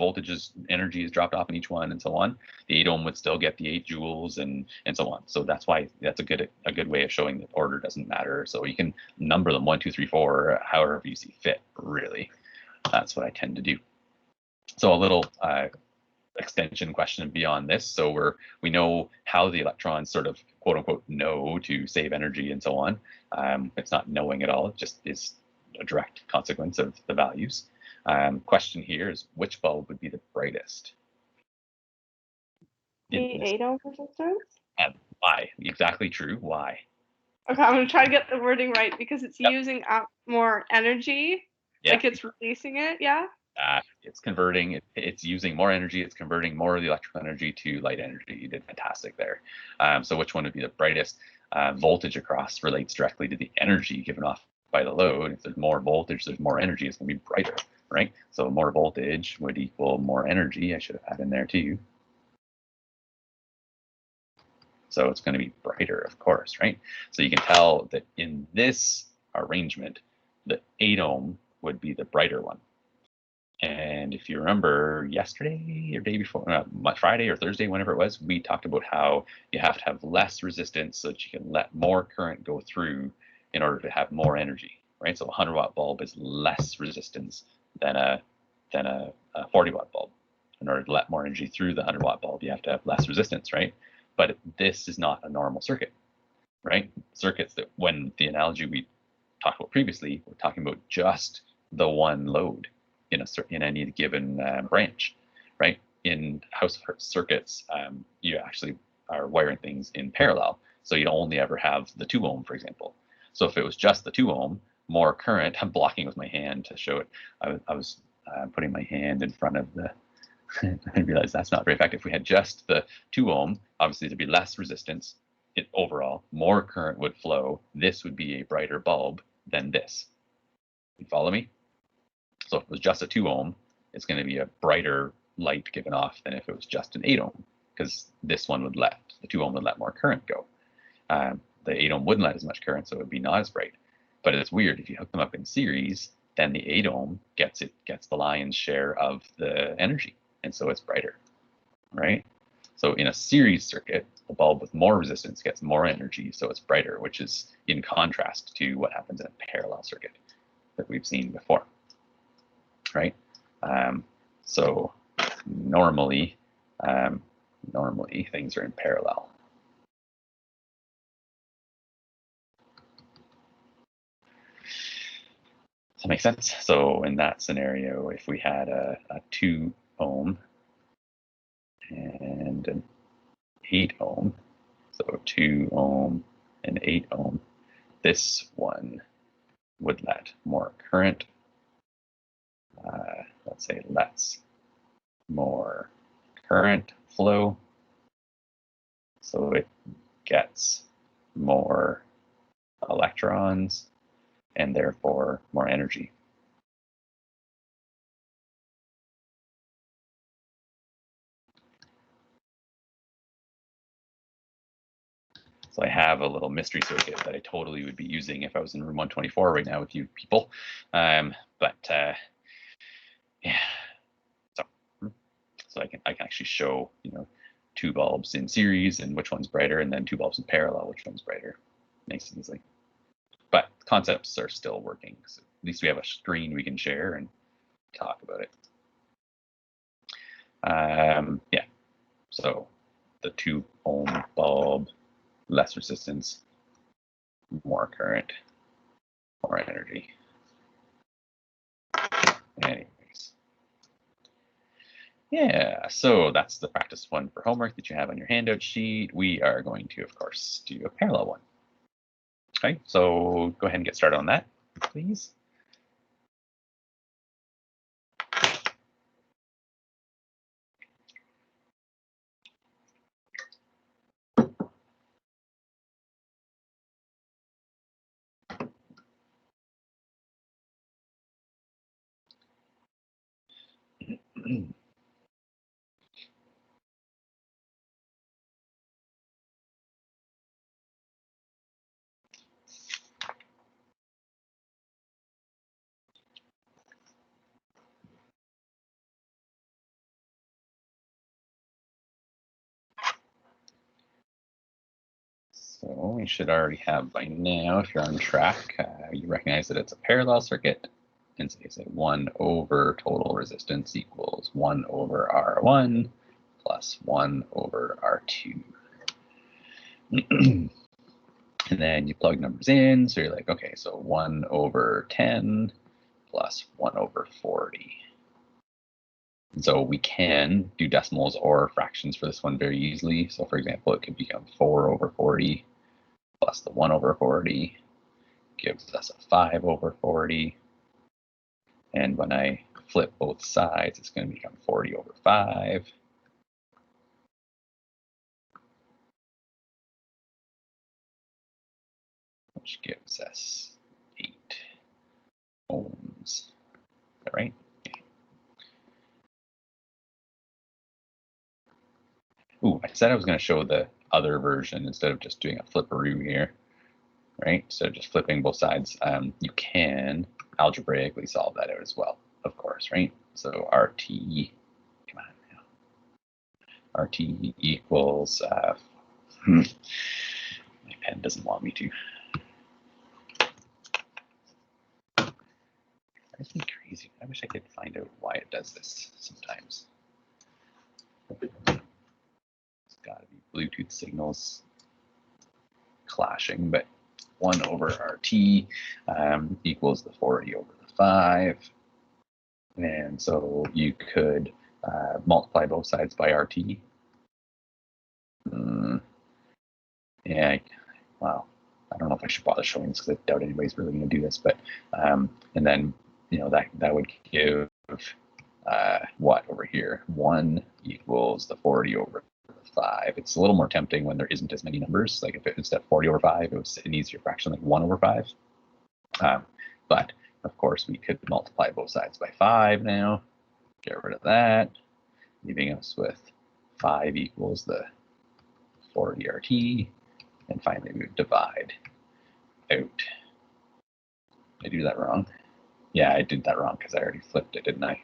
energy is dropped off in each one, and so on. The 8 ohm would still get the 8 joules and so on. So that's why that's a good way of showing that order doesn't matter. So you can number them 1, 2, 3, 4, however you see fit, really. That's what I tend to do. So a little extension question beyond this. So we know how the electrons sort of quote unquote know to save energy and so on. It's not knowing at all, it just is a direct consequence of the values. Question here is, which bulb would be the brightest? The 8 ohm resistance? And why? Exactly true. Why? Okay, I'm gonna try to get the wording right because it's using up more energy. Yeah. Like it's releasing it, yeah? It's converting, it's using more energy, it's converting more of the electrical energy to light energy. You did fantastic there. So which one would be the brightest? Voltage across relates directly to the energy given off by the load. If there's more voltage, there's more energy, it's going to be brighter, right? So more voltage would equal more energy. I should have had in there too. So it's going to be brighter, of course, right? So you can tell that in this arrangement, the 8 ohm would be the brighter one. And if you remember yesterday or day before, Friday or Thursday, whenever it was, we talked about how you have to have less resistance so that you can let more current go through in order to have more energy, right? So a 100-watt bulb is less resistance than a 40-watt bulb. In order to let more energy through the 100-watt bulb, you have to have less resistance, right? But this is not a normal circuit, right? Circuits that, when the analogy we talked about previously, we're talking about just the one load in any given branch, right? In house circuits, you actually are wiring things in parallel, so you only ever have the 2 ohm, for example. So if it was just the 2 ohm, more current. I'm blocking with my hand to show it. I was putting my hand in front of the. I realized that's not very effective. If we had just the 2 ohm, obviously there'd be less resistance. Overall, more current would flow. This would be a brighter bulb than this. You follow me? So if it was just a 2 ohm, it's going to be a brighter light given off than if it was just an 8 ohm, because this one would let, the 2 ohm would let more current go. The 8 ohm wouldn't let as much current, so it would be not as bright. But it's weird, if you hook them up in series, then the 8 ohm gets the lion's share of the energy, and so it's brighter, right? So in a series circuit, the bulb with more resistance gets more energy, so it's brighter, which is in contrast to what happens in a parallel circuit that we've seen before. Right? So normally things are in parallel. Does that make sense? So in that scenario, if we had a 2 ohm and an 8 ohm, so 2 ohm and 8 ohm, this one would let more current. Let's say lets more current flow, so it gets more electrons and therefore more energy. So I have a little mystery circuit that I totally would be using if I was in room 124 right now with you people. Yeah, so I can actually show, 2 bulbs in series and which one's brighter, and then 2 bulbs in parallel, which one's brighter, nice and easily. But concepts are still working. So at least we have a screen we can share and talk about it. Yeah, so the 2 ohm bulb, less resistance, more current, more energy. Anyways, yeah, so that's the practice one for homework that you have on your handout sheet. We are going to, of course, do a parallel one. Okay, so go ahead and get started on that, please. So we should already have by now, if you're on track, you recognize that it's a parallel circuit. And so you say 1 over total resistance equals 1 over R1 plus 1 over R2. And then you plug numbers in. So you're like, okay, so 1 over 10 plus 1 over 40. And so we can do decimals or fractions for this one very easily. So for example, it could become 4 over 40 plus the 1 over 40 gives us a 5 over 40. And when I flip both sides, it's going to become 40 over 5. Which gives us 8. ohms. Is that right? Ooh, I said I was going to show the other version instead of just doing a flipperoo here, right? So just flipping both sides. You can algebraically solve that out as well, of course, right? So RT, come on now. RT equals, my pen doesn't want me to. Drives me crazy. I wish I could find out why it does this sometimes. It's got to be Bluetooth signals clashing, but 1 over RT equals the 40 over the 5. And so you could multiply both sides by RT. Yeah, wow. I don't know if I should bother showing this because I doubt anybody's really going to do this, but and then that would give what over here? 1 equals the 40 over the 5. It's a little more tempting when there isn't as many numbers. Like if it instead of 40 over 5, it was an easier fraction like 1 over 5. But of course, we could multiply both sides by 5 now. Get rid of that, leaving us with 5 equals the 40 RT. And finally, we would divide out. Did I do that wrong? Yeah, I did that wrong because I already flipped it, didn't I?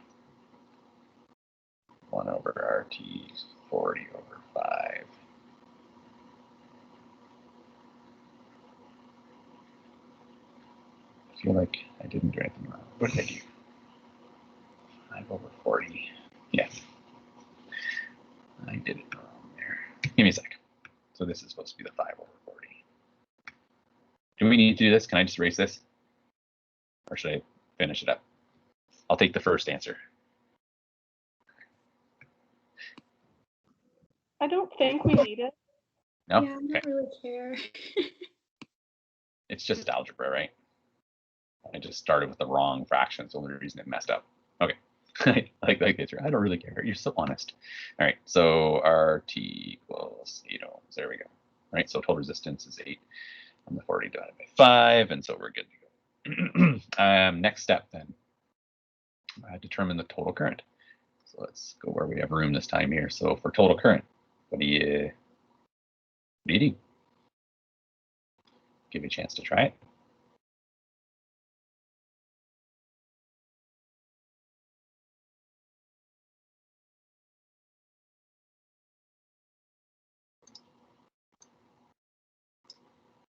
1 over RT, 40 over 5. I feel like I didn't do anything wrong. What did I do? 5 over 40. Yeah. I did it wrong there. Give me a sec. So this is supposed to be the 5 over 40. Do we need to do this? Can I just erase this? Or should I finish it up? I'll take the first answer. I don't think we need it. No? Yeah, I don't really care. It's just algebra, right? I just started with the wrong fraction. It's the only reason it messed up. Okay. like it's I don't really care. You're so honest. All right. So RT equals 8 ohms. There we go. All right. So total resistance is 8 on the 40 divided by 5. And so we're good to go. Next step then. Determine the total current. So let's go where we have room this time here. So for total current, what do you do? Give you a chance to try it.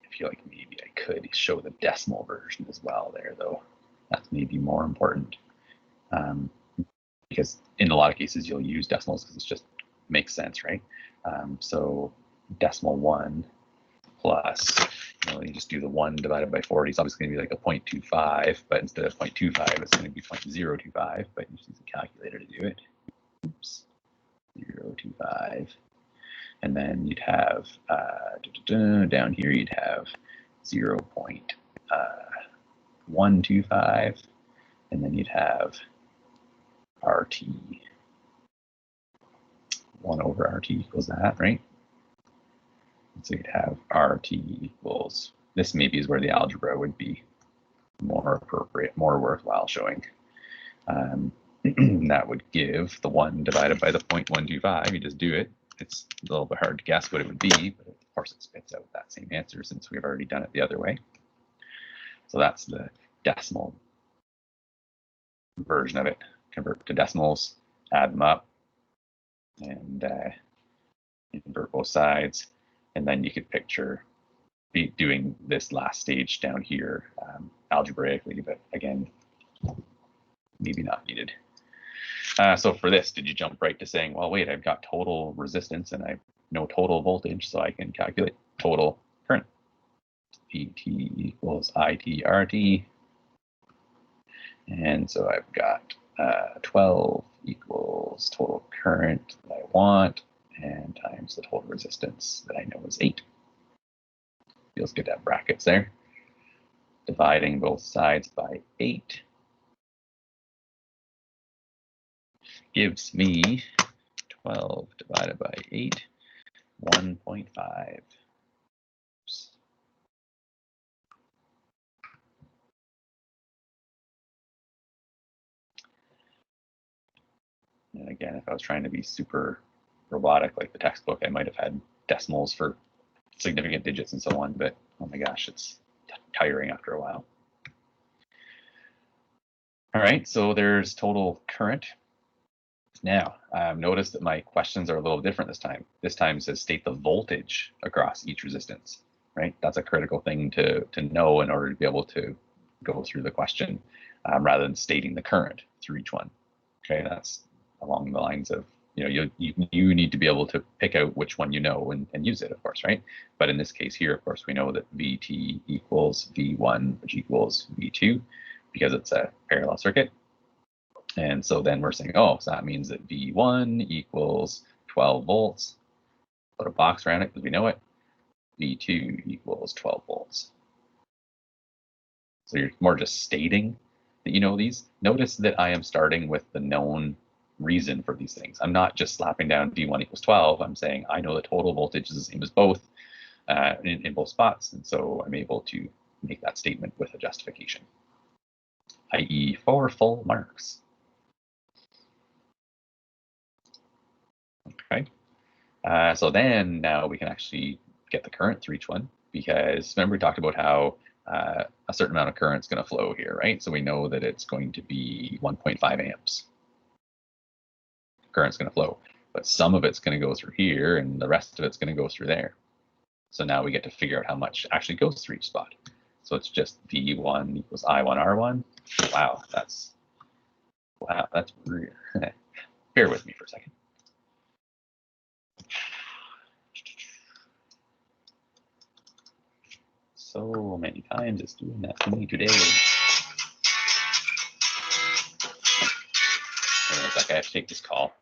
I feel like maybe I could show the decimal version as well there, though. That's maybe more important. Because in a lot of cases, you'll use decimals because it just makes sense, right? So decimal 1 plus, you just do the 1 divided by 40. It's obviously going to be like a 0.25, but instead of 0.25, it's going to be 0.025, but you use the calculator to do it. Oops, 0.25. And then you'd have, down here, you'd have 0.125, and then you'd have RT. 1 over RT equals that, right? So you'd have RT equals, this maybe is where the algebra would be more appropriate, more worthwhile showing. That would give the 1 divided by the 0.125. You just do it. It's a little bit hard to guess what it would be, but of course it spits out that same answer since we've already done it the other way. So that's the decimal version of it. Convert to decimals, add them up, and you convert both sides. And then you could picture doing this last stage down here algebraically, but again, maybe not needed. So for this, did you jump right to saying, well, wait, I've got total resistance and I know total voltage, so I can calculate total current. VT equals IT RT. And so I've got 12 equals total current that I want, and times the total resistance that I know is 8. Feels good to have brackets there. Dividing both sides by 8 gives me 12 divided by 8, 1.5. And again, if I was trying to be super robotic like the textbook, I might have had decimals for significant digits and so on, but oh my gosh, it's tiring after a while. All right, so there's total current. Now, notice that my questions are a little different this time. This time it says state the voltage across each resistance, right? That's a critical thing to know in order to be able to go through the question, rather than stating the current through each one. Okay, that's along the lines of, you need to be able to pick out which one you know and use it, of course, right? But in this case here, of course, we know that VT equals V1, which equals V2, because it's a parallel circuit. And so then we're saying, oh, so that means that V1 equals 12 volts. Put a box around it because we know it. V2 equals 12 volts. So you're more just stating that you know these. Notice that I am starting with the known reason for these things. I'm not just slapping down V1 equals 12. I'm saying I know the total voltage is the same as both in both spots. And so I'm able to make that statement with a justification, i.e. 4 full marks. Okay. So then now we can actually get the current through each one, because remember we talked about how a certain amount of current is going to flow here, right? So we know that it's going to be 1.5 amps. Current's going to flow, but some of it's going to go through here and the rest of it's going to go through there. So now we get to figure out how much actually goes through each spot. So it's just V1 equals I1 R1. Wow, that's real. Bear with me for a second. So many times it's doing that to me today. It's like I have to take this call.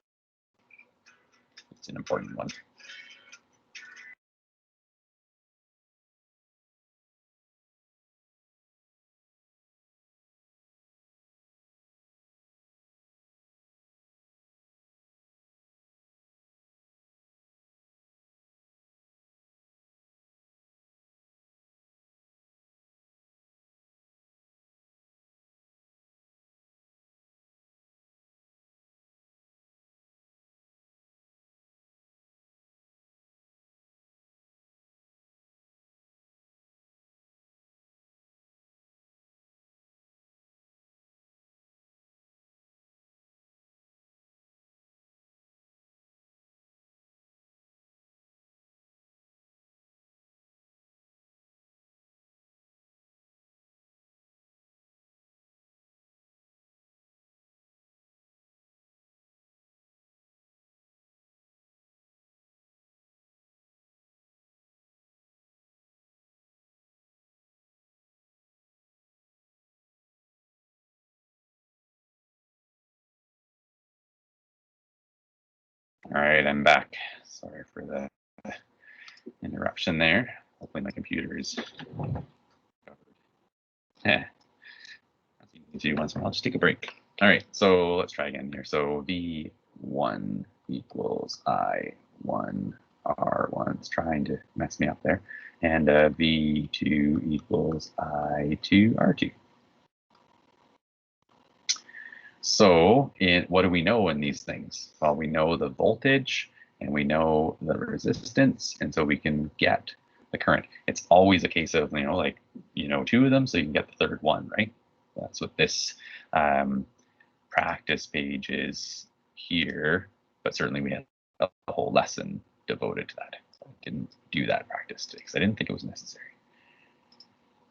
It's an important one. All right, I'm back. Sorry for the interruption there. Hopefully my computer is covered. That's easy to do once in a while. Just take a break. All right, so let's try again here. So V1 equals I1 R1. It's trying to mess me up there. And V2 equals I2 R2. So what do we know in these things? Well, we know the voltage and we know the resistance, and so we can get the current. It's always a case of, like, two of them, so you can get the third one, right? That's what this practice page is here, but certainly we had a whole lesson devoted to that. So I didn't do that practice today because I didn't think it was necessary.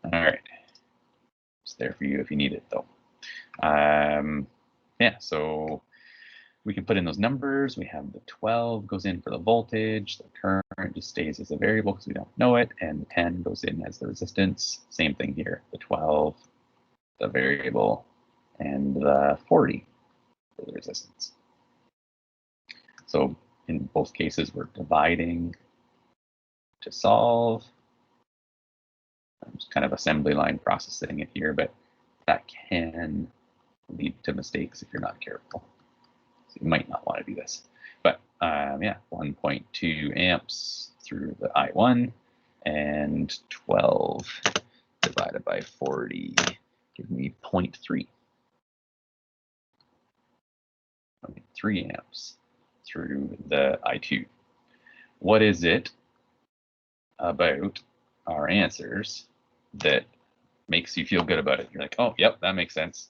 All right, it's there for you if you need it, though. Yeah, so we can put in those numbers. We have the 12 goes in for the voltage. The current just stays as a variable because we don't know it. And the 10 goes in as the resistance. Same thing here. The 12, the variable, and the 40 for the resistance. So in both cases, we're dividing to solve. I'm just kind of assembly line processing it here, but that can lead to mistakes if you're not careful. So you might not want to do this. But yeah, 1.2 amps through the I1 and 12 divided by 40 give me 0.3. 3 amps through the I2. What is it about our answers that makes you feel good about it? You're like, oh, yep, that makes sense.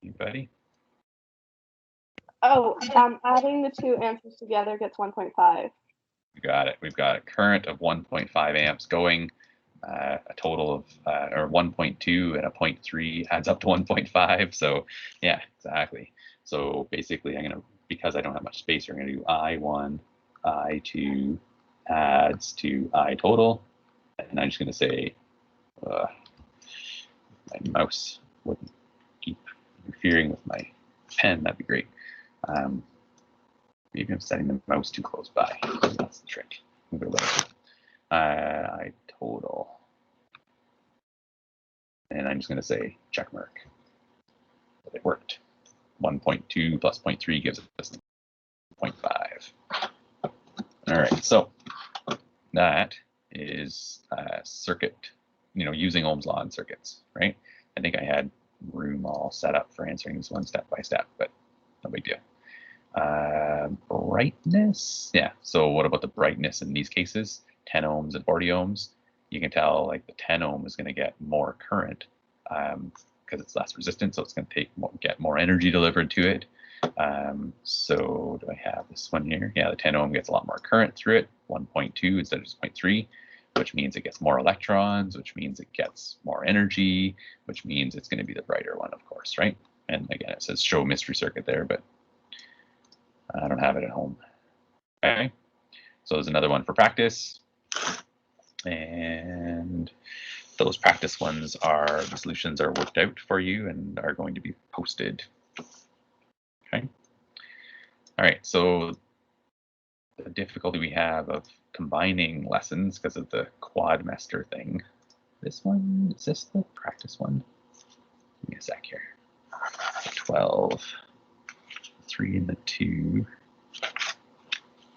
Anybody? Oh, adding the two answers together gets 1.5. We got it. We've got a current of 1.5 amps going, a total of, or 1.2 and a 0.3 adds up to 1.5. So yeah, exactly. So basically I'm going to, because I don't have much space, we're going to do I1, I2 adds to I total. And I'm just going to say, my mouse wouldn't keep interfering with my pen. That'd be great. Maybe I'm setting the mouse too close by. That's the trick. Move it away. I total. And I'm just going to say check mark. But it worked. 1.2 plus 0.3 gives us 0.5. All right, so that is circuit, using Ohm's law in circuits, right? I think I had room all set up for answering this one step by step, but no big deal. Brightness, yeah. So what about the brightness in these cases? 10 ohms and 40 ohms. You can tell like the 10 ohm is going to get more current because it's less resistant, so it's going to get more energy delivered to it. So do I have this one here? Yeah, the 10 ohm gets a lot more current through it, 1.2 instead of just 0.3, which means it gets more electrons, which means it gets more energy, which means it's going to be the brighter one, of course, right? And again, it says show mystery circuit there, but I don't have it at home. Okay, so there's another one for practice. And those practice ones are, the solutions are worked out for you and are going to be posted. Okay. All right, so the difficulty we have of combining lessons because of the quadmester thing. This one, is this the practice one? Give me a sec here. 12, 3 and the 2.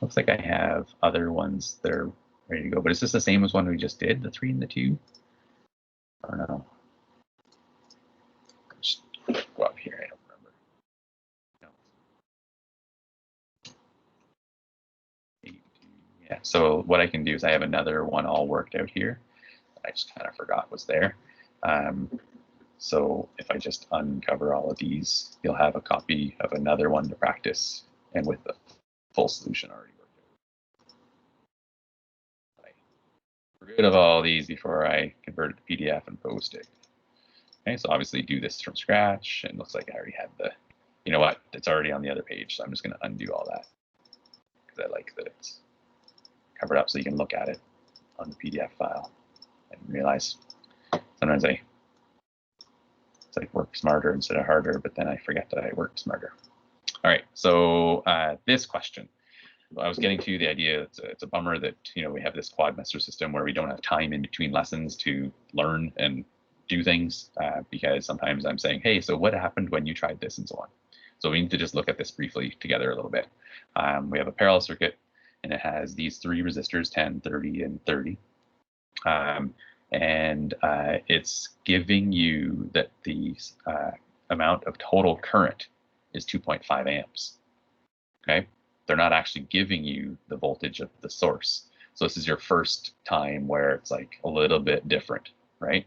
Looks like I have other ones that are ready to go, but is this the same as one we just did, the 3 and the 2? Or no? Just go up here, I don't remember. No. Yeah, so what I can do is I have another one all worked out here. I just kind of forgot was there. So if I just uncover all of these, you'll have a copy of another one to practice and with the full solution already worked out. Get rid of all these before I convert it to PDF and post it. Okay, so obviously do this from scratch, and it looks like I already have the, you know what, it's already on the other page, so I'm just going to undo all that because I like that it's covered up so you can look at it on the PDF file and realize sometimes it's like work smarter instead of harder, but then I forget that I work smarter. All right, so this question, I was getting to the idea it's a bummer that we have this quadmester system where we don't have time in between lessons to learn and do things because sometimes I'm saying, hey, so what happened when you tried this and so on. So we need to just look at this briefly together a little bit. We have a parallel circuit and it has these 3 resistors, 10, 30, and 30. And it's giving you that the amount of total current is 2.5 amps. Okay, they're not actually giving you the voltage of the source. So this is your first time where it's like a little bit different, right?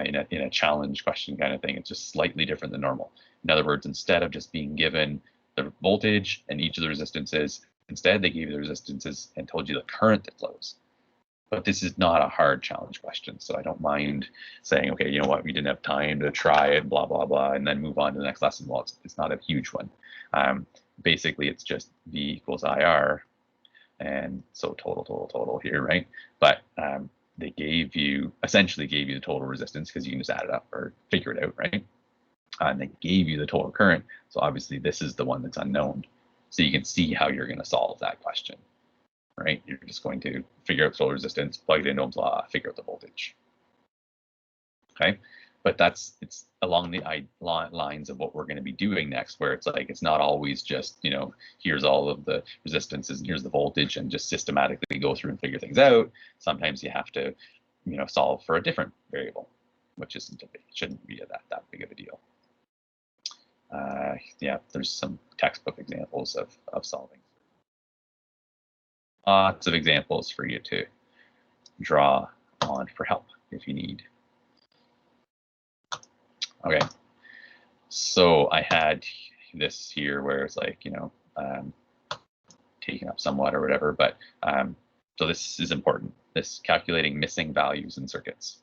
In a challenge question kind of thing, it's just slightly different than normal. In other words, instead of just being given the voltage and each of the resistances, instead they gave you the resistances and told you the current that flows. But this is not a hard challenge question, so I don't mind saying, okay, you know what, we didn't have time to try it, blah, blah, blah, and then move on to the next lesson. Well, it's not a huge one. Basically, it's just V equals IR, and so total here, right? But they essentially gave you the total resistance because you can just add it up or figure it out, right? And they gave you the total current, so obviously this is the one that's unknown. So you can see how you're going to solve that question. Right, you're just going to figure out total resistance, plug it in Ohm's law, figure out the voltage. Okay, but it's along the lines of what we're going to be doing next, where it's like it's not always just here's all of the resistances and here's the voltage and just systematically go through and figure things out. Sometimes you have to solve for a different variable, which shouldn't be that big of a deal. Yeah, there's some textbook examples of solving. Lots of examples for you to draw on for help if you need. Okay, so I had this here where it's like, you know, taken up somewhat or whatever, but so this is important, this calculating missing values in circuits.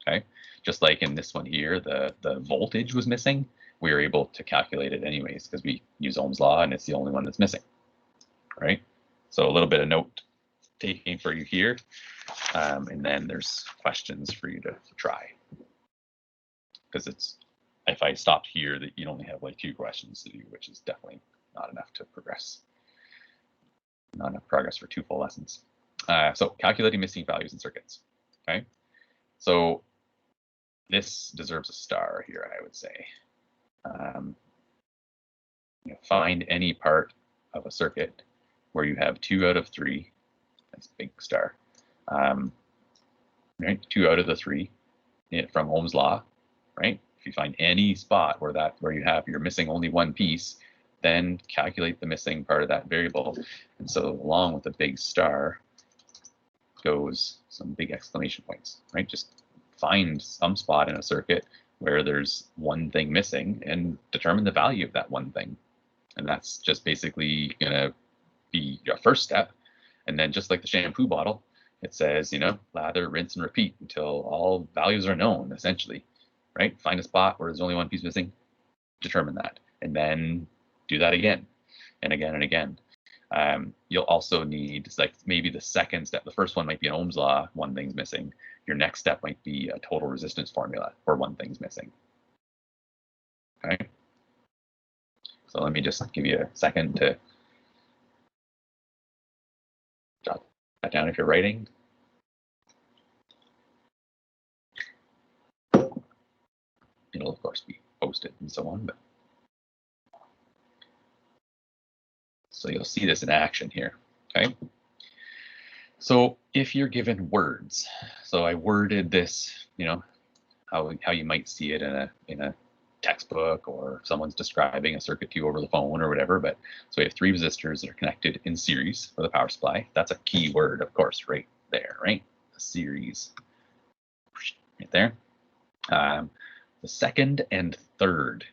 Okay, just like in this one here, the voltage was missing, we were able to calculate it anyways because we use Ohm's law and it's the only one that's missing, right? So a little bit of note taking for you here, and then there's questions for you to try, because it's, if I stopped here, that you'd only have like 2 questions to do, which is definitely not enough to progress. Not enough progress for 2 full lessons. So calculating missing values in circuits. Okay, so this deserves a star here, I would say. You know, find any part of a circuit where you have 2 out of 3. That's a big star. Right, 2 out of the 3 from Ohm's law. Right. If you find any spot where you have, you're missing only 1 piece, then calculate the missing part of that variable. And so along with the big star goes some big exclamation points, right? Just find some spot in a circuit where there's 1 thing missing and determine the value of that 1 thing. And that's just basically gonna be your first step. And then just like the shampoo bottle, it says, you know, lather, rinse, and repeat until all values are known, essentially, right? Find a spot where there's only 1 piece missing, determine that, and then do that again and again and again. You'll also need, like, maybe the second step. The first one might be an Ohm's law, 1 thing's missing. Your next step might be a total resistance formula where 1 thing's missing. Okay. So let me just give you a second to jot that down if you're writing. It'll of course be posted and so on, but so you'll see this in action here. Okay. So if you're given words, so I worded this, you know, how you might see it in a textbook, or someone's describing a circuit to you over the phone or whatever. But so we have 3 resistors that are connected in series with a power supply. That's a key word, of course, right there, right? A series, right there. The second and third.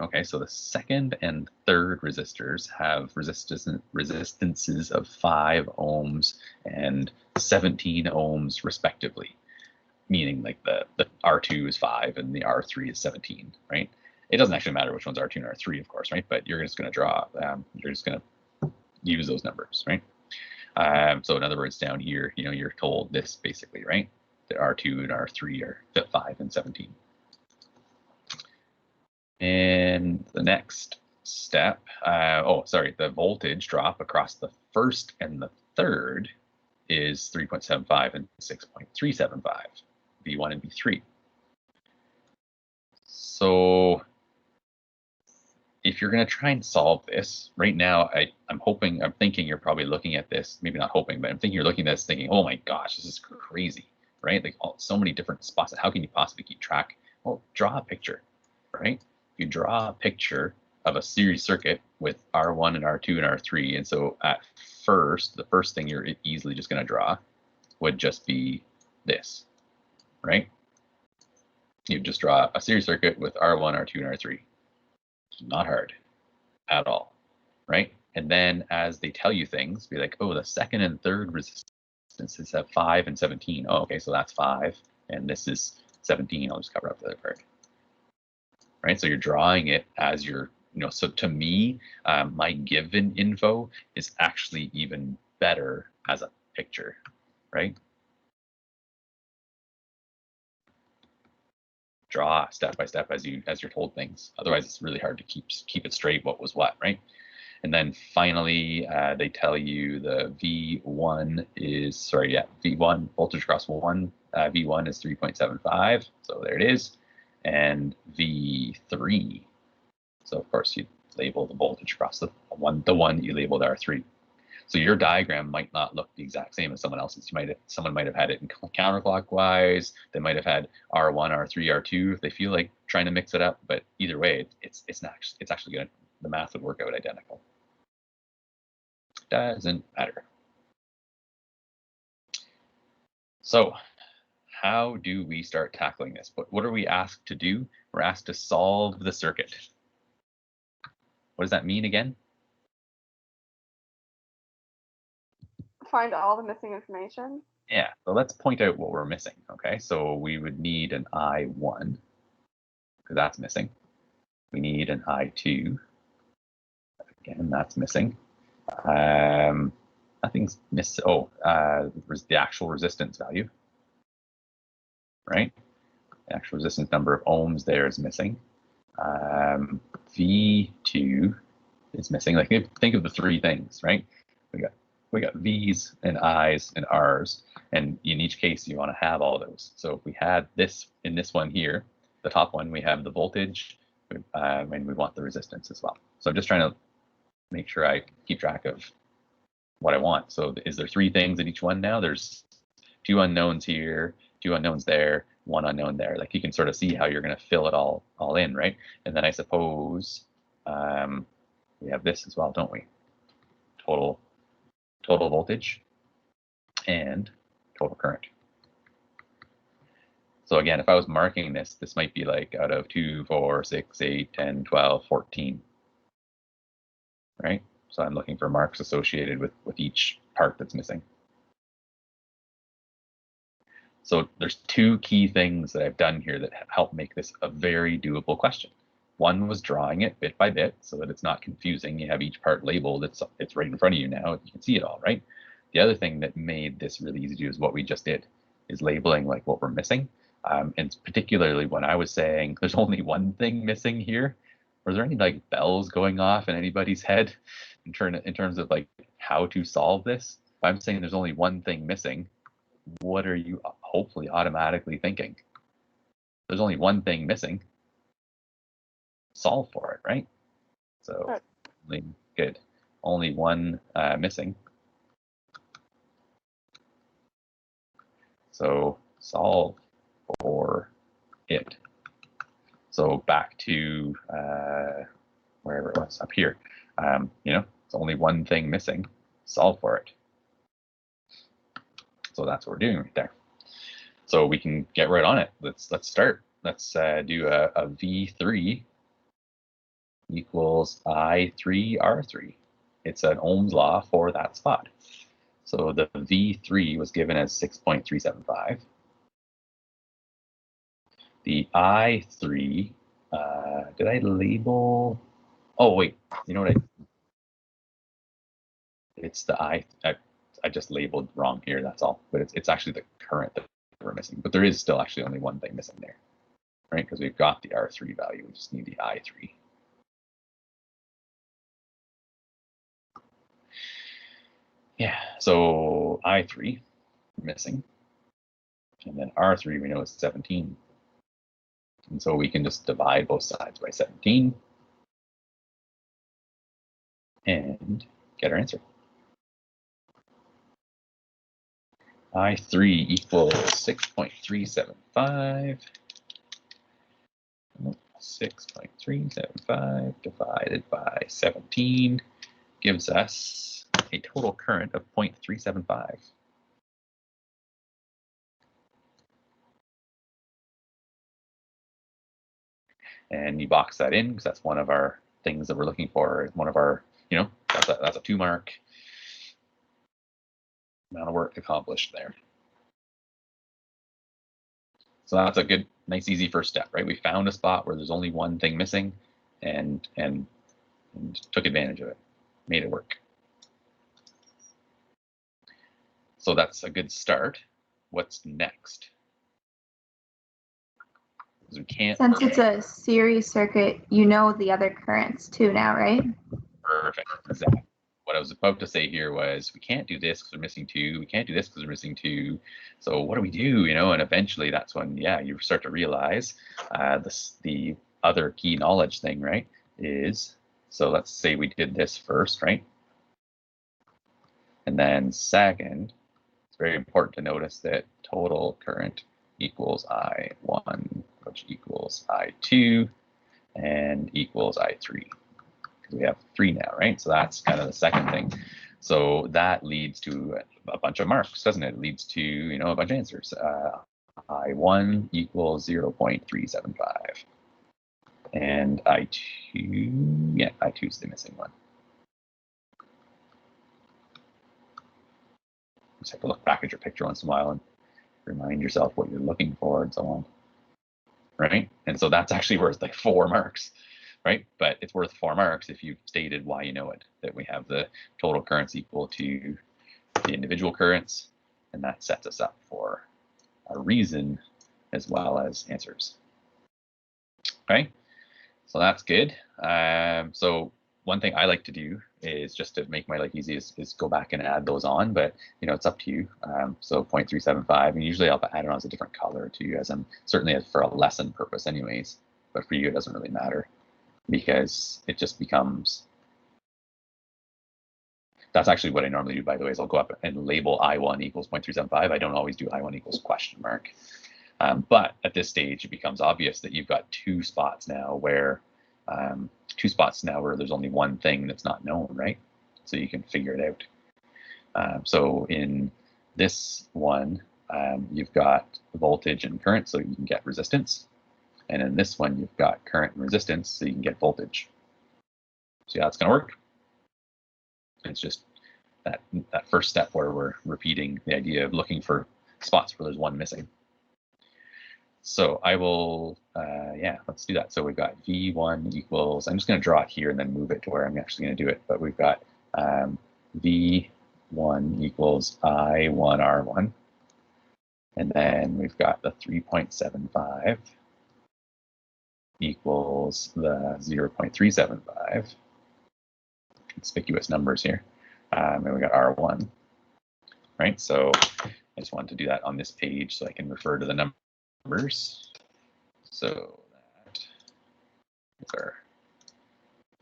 Okay, so the second and third resistors have resistances of 5 ohms and 17 ohms respectively, meaning like the R2 is 5 and the R3 is 17, right? It doesn't actually matter which one's R2 and R3, of course, right? But you're just going to draw, you're just going to use those numbers, right? So in other words, down here, you know, you're told this basically, right? The R2 and R3 are 5 and 17. And the next step, the voltage drop across the first and the third is 3.75 and 6.375, V1 and V3. So if you're going to try and solve this right now, I'm thinking you're probably looking at this, maybe not hoping, but I'm thinking you're looking at this thinking, oh my gosh, this is crazy, right? Like so many different spots. How can you possibly keep track? Well, draw a picture, right? You draw a picture of a series circuit with R1 and R2 and R3. And so at first, the first thing you're easily just going to draw would just be this, right? You just draw a series circuit with R1, R2, and R3. Not hard at all, right? And then as they tell you things, be like, oh, the second and third resistances have 5 and 17. Oh, okay, so that's 5, and this is 17. I'll just cover up the other part. Right, so you're drawing it as you're, you know, so to me, my given info is actually even better as a picture, right? Draw step by step as you're told things. Otherwise, it's really hard to keep it straight what was what, right? And then finally, they tell you the V1 is, V1 voltage across 1, V1 is 3.75, so there it is. And V3. So of course you label the voltage across the one that you labeled R3. So your diagram might not look the exact same as someone else's. Someone might have had it in counterclockwise. They might have had R1, R3, R2 if they feel like trying to mix it up. But either way, it's actually gonna, the math would work out identical. Doesn't matter. So how do we start tackling this? What are we asked to do? We're asked to solve the circuit. What does that mean again? Find all the missing information. Yeah, so let's point out what we're missing, okay? So we would need an I1, because that's missing. We need an I2. Again, that's missing. Nothing's missing. Oh, the actual resistance value, right? The actual resistance number of ohms there is missing. V2 is missing. Like, think of the three things, right? We got V's and I's and R's, and in each case you want to have all those. So if we had this in this one here, the top one, we have the voltage, and we want the resistance as well. So I'm just trying to make sure I keep track of what I want. So is there three things in each one now? There's two unknowns here, two unknowns there, one unknown there. Like, you can sort of see how you're going to fill it all in, right? And then I suppose we have this as well, don't we? Total voltage and total current. So again, if I was marking this, this might be like out of 2, 4, 6, 8, 10, 12, 14, right? So I'm looking for marks associated with each part that's missing. So there's two key things that I've done here that help make this a very doable question. One was drawing it bit by bit so that it's not confusing. You have each part labeled. It's right in front of you now. You can see it all, right? The other thing that made this really easy to do is what we just did, is labeling like what we're missing. And particularly when I was saying there's only one thing missing here, were there any like bells going off in anybody's head in terms of like how to solve this? If I'm saying there's only one thing missing, what are you hopefully automatically thinking? There's only one thing missing. Solve for it, right? So good. Only one missing. So solve for it. So back to wherever it was, up here. It's only one thing missing. Solve for it. So that's what we're doing right there. So we can get right on it. Let's start. Let's do a V3 equals I3 R3. It's an Ohm's law for that spot. So the V3 was given as 6.375. The I3, did I label? Oh wait, you know what it's the I just labeled wrong here, that's all. But it's actually the current that we're missing. But there is still actually only one thing missing there, right? Because we've got the R3 value, we just need the I3. Yeah, so I3 missing, and then R3 we know is 17. And so we can just divide both sides by 17 and get our answer. I3 equals 6.375. 6.375 divided by 17 gives us a total current of 0.375. And you box that in because that's one of our things that we're looking for. One of our, that's a 2-mark amount of work accomplished there. So that's a good, nice, easy first step, right? We found a spot where there's only one thing missing and took advantage of it, made it work. So that's a good start. What's next? Because we can't. Since it's a series circuit, you know the other currents too now, right? Perfect, exactly. What I was about to say here was we can't do this because we're missing 2. We can't do this because we're missing 2. So what do we do? And eventually that's when, you start to realize the other key knowledge thing, right? Is, so let's say we did this first, right? And then second, it's very important to notice that total current equals I1, which equals I2, and equals I3. We have 3 now, right? So that's kind of the second thing. So that leads to a bunch of marks, doesn't it? It leads to, you know, a bunch of answers. I1 equals 0.375. And I2, yeah, I2 is the missing one. Just have to look back at your picture once in a while and remind yourself what you're looking for and so on. Right? And so that's actually worth like 4 marks, right? But it's worth 4 marks if you've stated why you know it, that we have the total currents equal to the individual currents, and that sets us up for a reason as well as answers. Okay, so that's good. So one thing I like to do is just to make my life easy is go back and add those on, but you know, it's up to you. So 0.375, and usually I'll add it on as a different color too, as I'm certainly for a lesson purpose anyways, but for you, it doesn't really matter because it just becomes, that's actually what I normally do, by the way, is I'll go up and label I1 equals 0.375. I don't always do I1 equals question mark. But at this stage, it becomes obvious that you've got 2 spots now where there's only one thing that's not known, right? So you can figure it out. So in this one, you've got voltage and current, so you can get resistance. And in this one, you've got current and resistance, so you can get voltage. See how it's going to work? It's just that first step where we're repeating the idea of looking for spots where there's one missing. So I will, yeah, let's do that. So we've got V1 equals, I'm just going to draw it here and then move it to where I'm actually going to do it. But we've got V1 equals I1R1. And then we've got the 3.75 equals the 0.375. Conspicuous numbers here. And we got R1, right? So I just wanted to do that on this page so I can refer to the numbers. So that is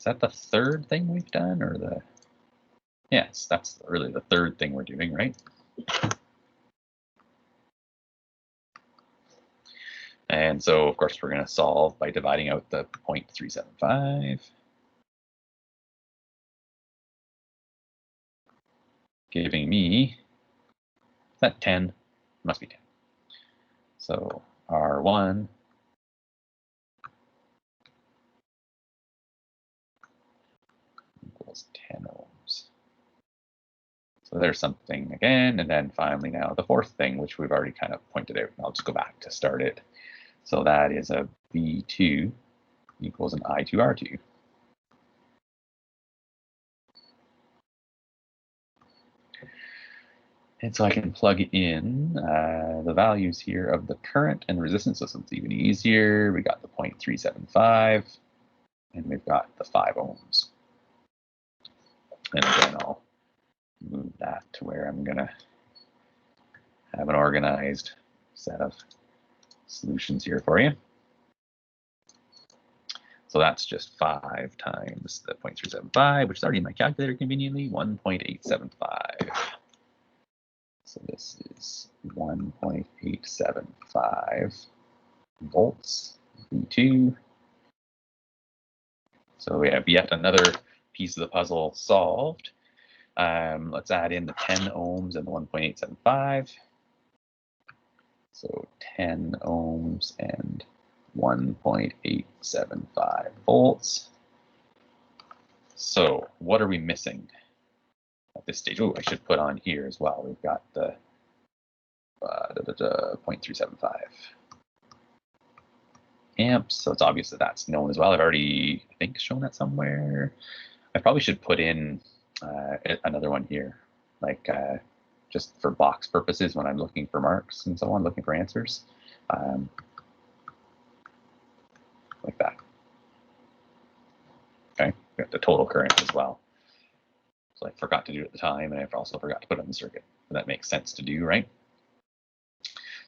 that the third thing we've done, or the, yes, that's really the third thing we're doing, right? And so of course we're going to solve by dividing out the 0.375. Giving me, is that 10? It must be 10. So R1 equals 10 ohms. So there's something again, and then finally now the fourth thing, which we've already kind of pointed out, and I'll just go back to start it. So that is a V2 equals an I2R2. And so I can plug in the values here of the current and resistance, so it's even easier. We got the 0.375, and we've got the 5 ohms. And again, I'll move that to where I'm going to have an organized set of solutions here for you. So that's just 5 times the 0.375, which is already in my calculator conveniently, 1.875. So this is 1.875 volts, V2. So we have yet another piece of the puzzle solved. Let's add in the 10 ohms and the 1.875. So 10 ohms and 1.875 volts. So what are we missing at this stage? Oh, I should put on here as well. We've got the 0.375 amps. So it's obvious that that's known as well. I've already, I think, shown that somewhere. I probably should put in another one here, like just for box purposes when I'm looking for marks and so on, looking for answers, like that. Okay, we got the total current as well. So I forgot to do it at the time, and I also forgot to put it on the circuit. But that makes sense to do, right?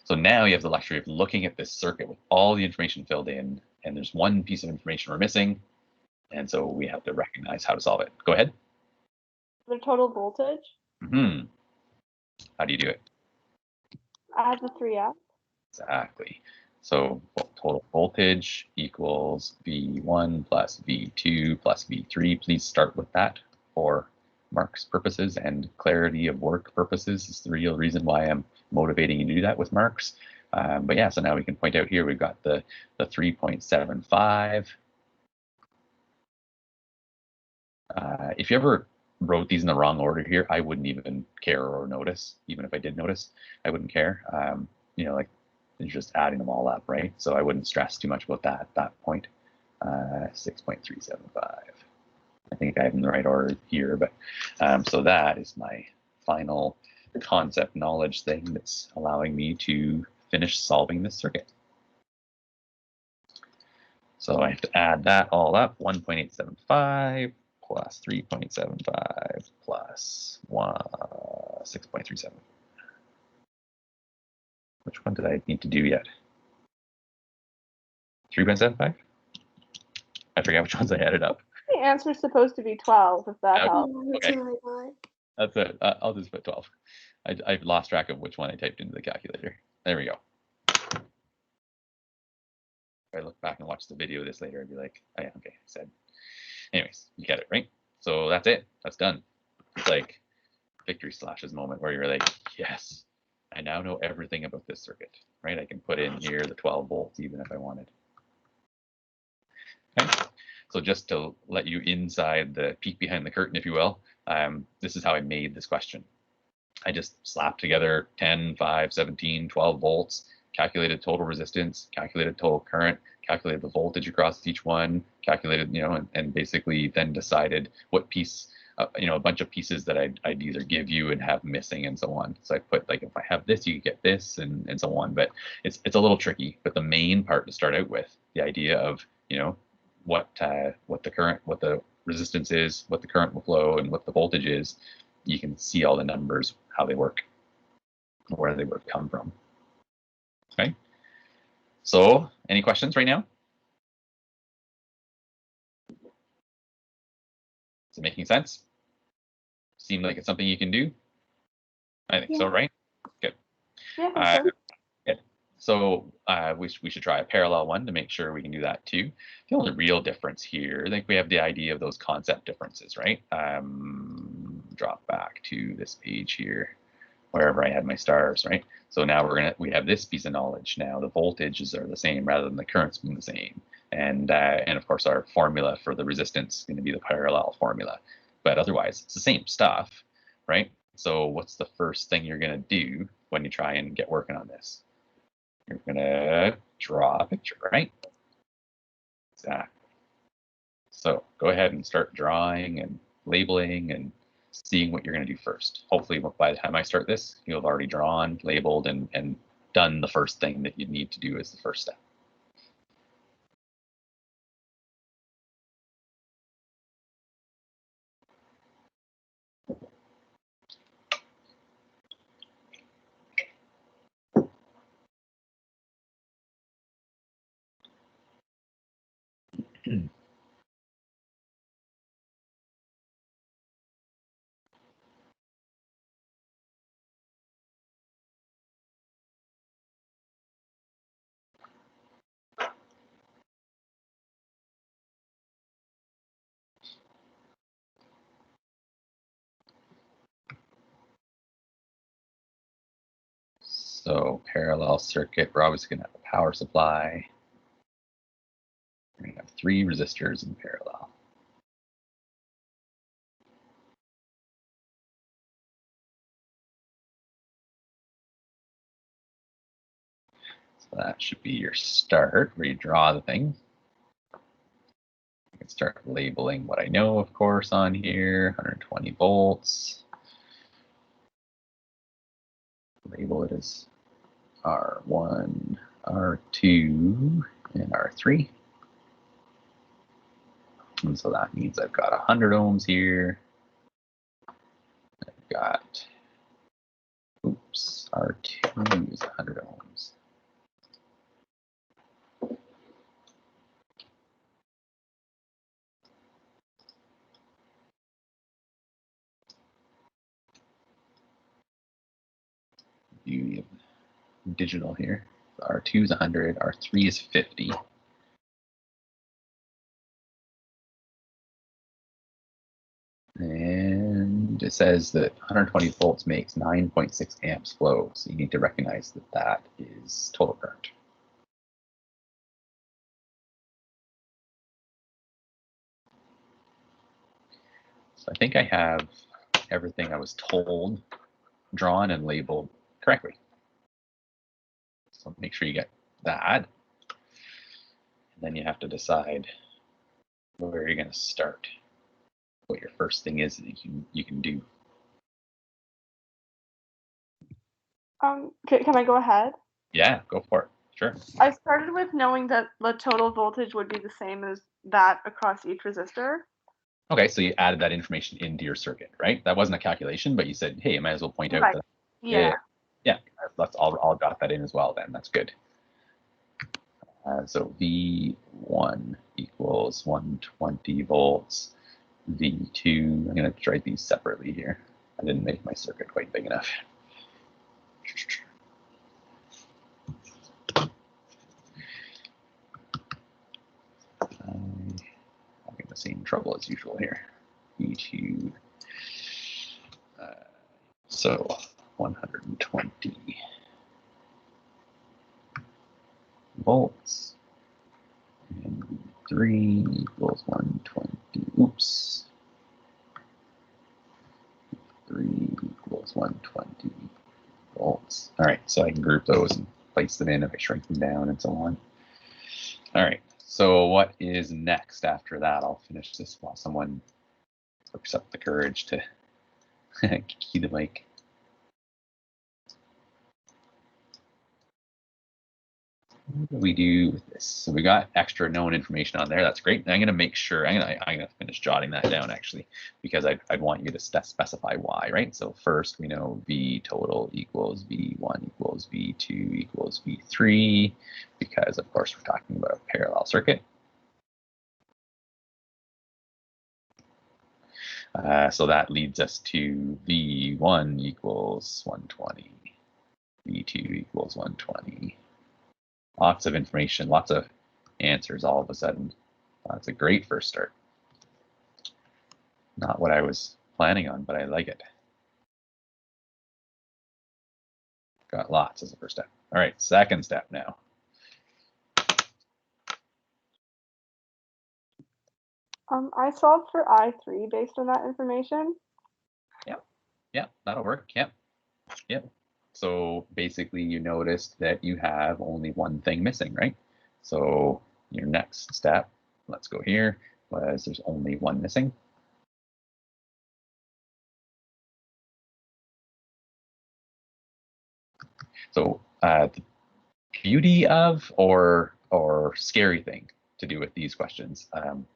So now you have the luxury of looking at this circuit with all the information filled in, and there's one piece of information we're missing, and so we have to recognize how to solve it. Go ahead. The total voltage? How do you do it? Add the 3 up. Exactly. So total voltage equals V1 plus V2 plus V3. Please start with that for Mark's purposes and clarity of work purposes. Is the real reason why I'm motivating you to do that with Mark's. But yeah, so now we can point out here we've got the 3.75. If you ever wrote these in the wrong order here, I wouldn't even care or notice. Even if I did notice, I wouldn't care. You know, like you're just adding them all up, right? So I wouldn't stress too much about that at that point. 6.375. I think I have in the right order here, but so that is my final concept knowledge thing that's allowing me to finish solving this circuit. So I have to add that all up, 1.875 plus 3.75 plus 6.37. Which one did I need to do yet? 3.75? I forgot which ones I added up. The answer is supposed to be 12, if that Okay. helps. That's Okay. what I got. That's it. I'll just put 12. I've lost track of which one I typed into the calculator. There we go. If I look back and watch the video of this later, I'd be like, oh yeah, okay, I said. Anyways, you get it, right? So that's it. That's done. It's like victory slashes moment where you're like, yes, I now know everything about this circuit, right? I can put in here the 12 volts even if I wanted. Okay. So just to let you inside the peek behind the curtain, if you will, this is how I made this question. I just slapped together 10, 5, 17, 12 volts, calculated total resistance, calculated total current, calculated the voltage across each one, calculated, you know, and basically then decided what piece, you know, a bunch of pieces that I'd either give you and have missing and so on. So I put like, if I have this, you get this and so on. But it's a little tricky. But the main part to start out with, the idea of, you know, what the current, what the resistance is, what the current will flow, and what the voltage is, you can see all the numbers, how they work, where they would come from. Okay. So, any questions right now? Is it making sense? Seem like it's something you can do? I think so, right? Good. Yeah, I think so. Good. So we should try a parallel one to make sure we can do that too. The only real difference here, I think we have the idea of those concept differences, right? Drop back to this page here, wherever I had my stars, right? So now we have this piece of knowledge now. The voltages are the same rather than the currents being the same. And of course our formula for the resistance is going to be the parallel formula. But otherwise it's the same stuff, right? So what's the first thing you're going to do when you try and get working on this? You're going to draw a picture, right? Exactly. So go ahead and start drawing and labeling and seeing what you're going to do first. Hopefully by the time I start this, you'll have already drawn, labeled, and done the first thing that you need to do as the first step. So parallel circuit, we're obviously going to have a power supply. We're going to have 3 resistors in parallel. So that should be your start where you draw the thing. I can start labeling what I know, of course, on here, 120 volts. Label it as R1, R2, and R3. And so that means I've got 100 ohms here. I've got, oops, R2 is 100 ohms. beauty of digital here. R2 is 100, R3 is 50. And it says that 120 volts makes 9.6 amps flow. So you need to recognize that that is total current. So I think I have everything I was told drawn and labeled correctly. So make sure you get that. And then you have to decide where you're going to start, what your first thing is that you can do. Can I go ahead? Yeah, go for it. Sure. I started with knowing that the total voltage would be the same as that across each resistor. Okay, so you added that information into your circuit, right? That wasn't a calculation, but you said, hey, I might as well point out Right. that. Yeah. Yeah, that's all got that in as well then. That's good. So V1 equals 120 volts. V2, I'm going to write these separately here. I didn't make my circuit quite big enough. I'm having the same trouble as usual here. V2, so 120 volts. And 3 equals 120. Oops. 3 equals 120 volts. All right, so I can group those and place them in if I shrink them down and so on. All right, so what is next after that? I'll finish this while someone works up the courage to key the mic. What do we do with this? So we got extra known information on there. That's great. I'm going to make sure, I'm going to finish jotting that down actually, because I'd want you to specify why, right? So first we know V total equals V1 equals V2 equals V3, because of course we're talking about a parallel circuit. So that leads us to V1 equals 120, V2 equals 120. Lots of information, lots of answers all of a sudden. That's a great first start. Not what I was planning on, but I like it. Got lots as a first step. All right, second step now. I solved for I3 based on that information. Yeah, that'll work. Yep. So basically you noticed that you have only one thing missing, right? So your next step, let's go here, was there's only one missing. So the beauty of or scary thing to do with these questions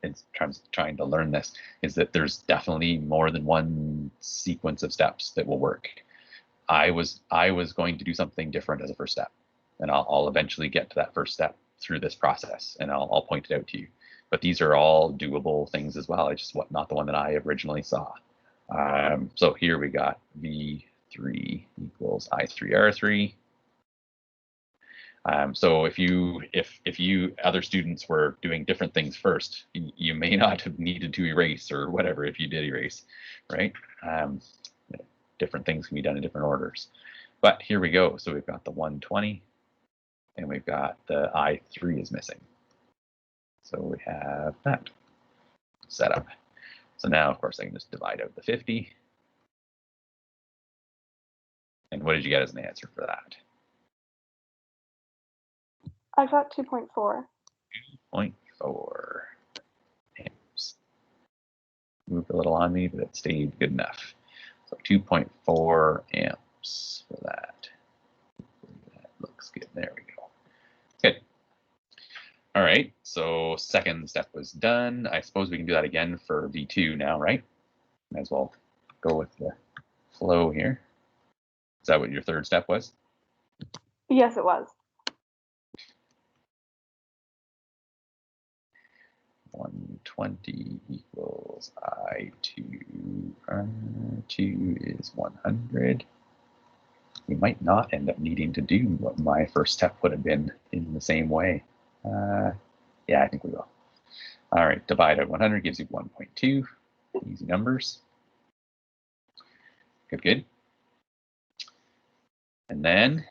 in terms of trying to learn this is that there's definitely more than one sequence of steps that will work. I was going to do something different as a first step, and I'll eventually get to that first step through this process, and I'll point it out to you. But these are all doable things as well. I just not the one that I originally saw. So here we got V3 equals I3R3. So if you other students were doing different things first, you may not have needed to erase or whatever if you did erase, right? Different things can be done in different orders. But here we go. So we've got the 120 and we've got the I3 is missing. So we have that set up. So now, of course, I can just divide out the 50. And what did you get as an answer for that? I got 2.4. 2.4 amps. Moved a little on me, but it stayed good enough. So 2.4 amps for that. That looks good. There we go. Good. All right. So second step was done. I suppose we can do that again for V2 now, right? Might as well go with the flow here. Is that what your third step was? Yes, it was. 120 equals I2. R2 is 100. we might not end up needing to do what my first step would have been in the same way. Yeah, I think we will. All right, divide out 100 gives you 1.2. Easy numbers. Good, good. And then,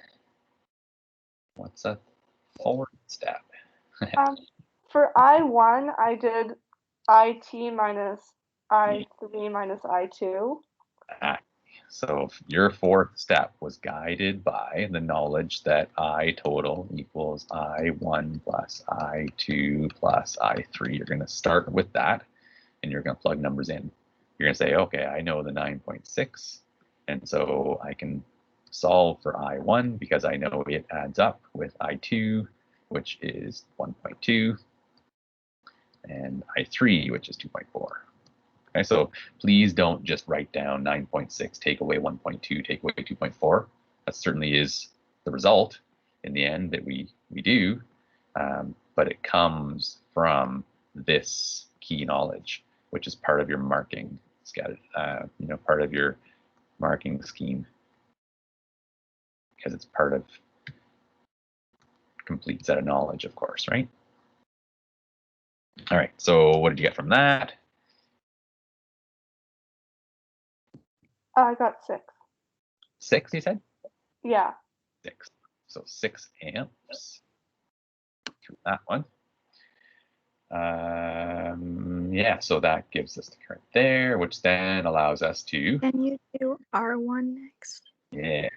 what's a forward step? For I1, I did IT minus I3 minus I2. So your fourth step was guided by the knowledge that I total equals I1 plus I2 plus I3. You're going to start with that, and you're going to plug numbers in. You're going to say, okay, I know the 9.6, and so I can solve for I1 because I know it adds up with I2, which is 1.2, and I3, which is 2.4. Okay, so please don't just write down 9.6, take away 1.2, take away 2.4. That certainly is the result in the end that we do, but it comes from this key knowledge, which is part of your marking part of your marking scheme, because it's part of complete set of knowledge, of course, right? All right, so what did you get from that? I got 6. 6, you said? Yeah. 6. So 6 amps through that one. Yeah, so that gives us the current there, which then allows us to. Can you do R1 next? Yeah.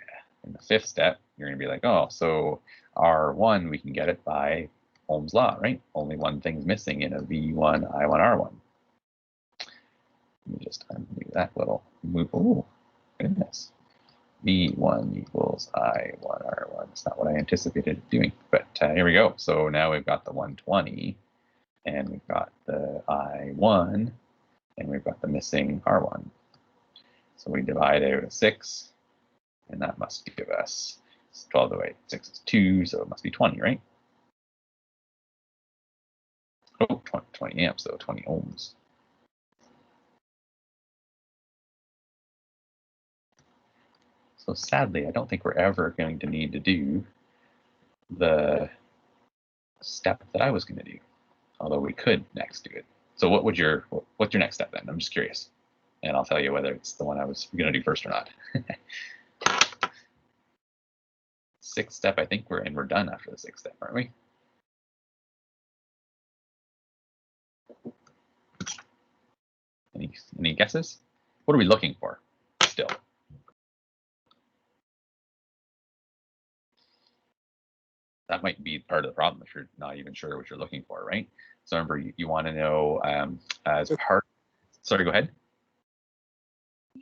In the fifth step, you're going to be like, oh, so R1, we can get it by Ohm's law, right? Only one thing's missing in a V1, I1, R1. Let me just undo that little move. Oh, goodness. V1 equals I1, R1. It's not what I anticipated doing, but here we go. So now we've got the 120, and we've got the I1, and we've got the missing R1. So we divide out a 6, and that must give us 12 to 8. 6 is 2, so it must be 20, right? Oh, 20 amps, so 20 ohms. So sadly, I don't think we're ever going to need to do the step that I was going to do, although we could next do it. So what's your next step then? I'm just curious, and I'll tell you whether it's the one I was going to do first or not. Sixth step, I think we're done after the sixth step, aren't we? Any guesses? What are we looking for still? That might be part of the problem if you're not even sure what you're looking for, right? So remember, you want to know as part. Sorry, go ahead.